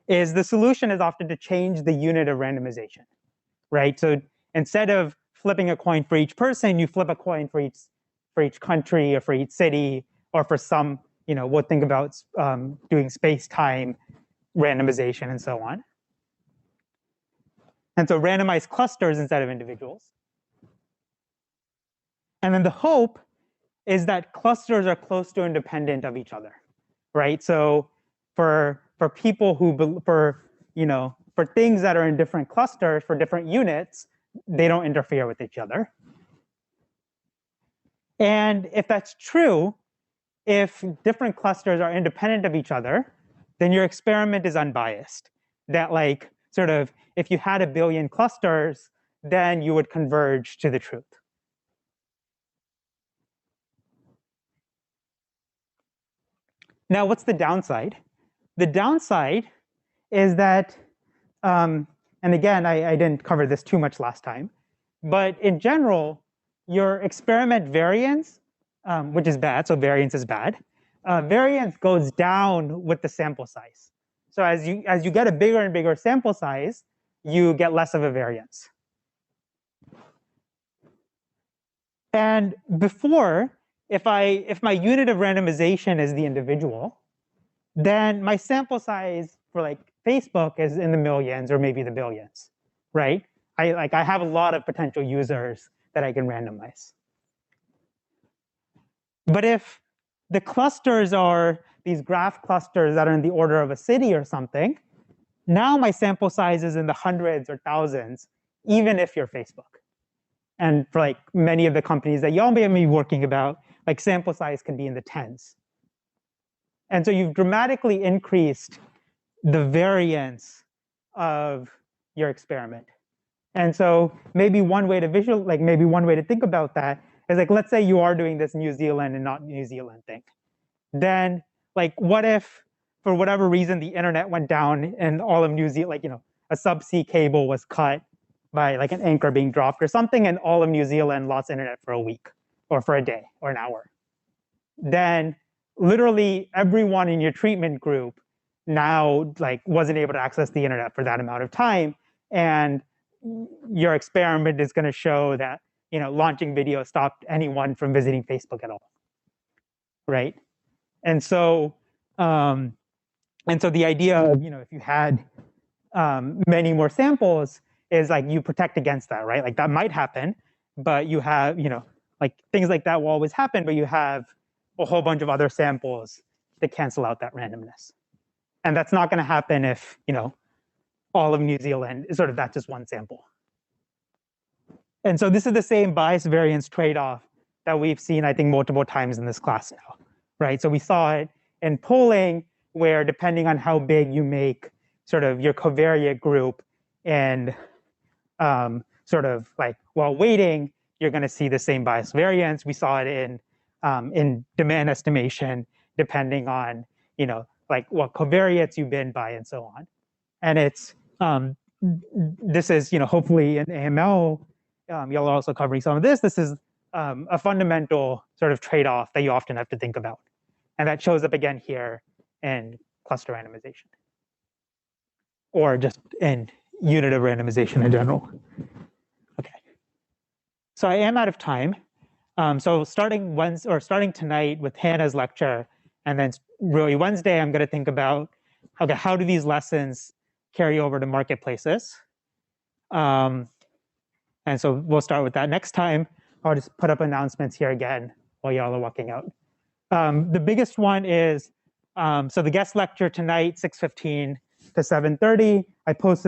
Is the solution is often to change the unit of randomization, right? So instead of flipping a coin for each person, you flip a coin for each country or for each city, or for some, we'll think about doing space-time randomization and so on. And so randomize clusters instead of individuals. And then the hope is that clusters are close to independent of each other, right? So for people who, for things that are in different clusters, for different units, they don't interfere with each other. And if that's true, if different clusters are independent of each other, then your experiment is unbiased. That if you had 1 billion clusters, then you would converge to the truth. Now, what's the downside? The downside is that, and again, I didn't cover this too much last time, but in general, your experiment variance, which is bad, so variance is bad, variance goes down with the sample size. So as you get a bigger and bigger sample size, you get less of a variance. And before, if my unit of randomization is the individual, then my sample size for Facebook is in the millions or maybe the billions, right? I have a lot of potential users that I can randomize. But if the clusters are these graph clusters that are in the order of a city or something, now my sample size is in the hundreds or thousands, even if you're Facebook. And for many of the companies that y'all may be working about, sample size can be in the tens. And so you've dramatically increased the variance of your experiment. And so maybe one way to maybe one way to think about that is let's say you are doing this New Zealand and not New Zealand thing. Then what if for whatever reason the internet went down and all of New Zealand, a subsea cable was cut by an anchor being dropped or something, and all of New Zealand lost internet for a week or for a day or an hour. Then literally everyone in your treatment group now wasn't able to access the internet for that amount of time, and your experiment is going to show that launching video stopped anyone from visiting Facebook at all, right? And so the idea of if you had many more samples is you protect against that, right? That might happen, but you have, like things like that will always happen, but you have a whole bunch of other samples that cancel out that randomness. And that's not going to happen if, all of New Zealand is sort of that's just one sample. And so this is the same bias variance trade-off that we've seen, I think, multiple times in this class now, right? So we saw it in polling, where depending on how big you make sort of your covariate group and sort of like while weighting, you're going to see the same bias variance. We saw it in demand estimation, depending on, like what covariates you've been by and so on. And it's, this is, hopefully in AML, y'all are also covering some of this. This is a fundamental sort of trade-off that you often have to think about. And that shows up again here in cluster randomization, or just in unit of randomization in general. Okay. So I am out of time. So starting tonight with Hannah's lecture, and then really Wednesday, I'm going to think about, okay, how do these lessons carry over to marketplaces? And so we'll start with that. Next time, I'll just put up announcements here again while y'all are walking out. The biggest one is, so the guest lecture tonight, 6:15 to 7:30. I posted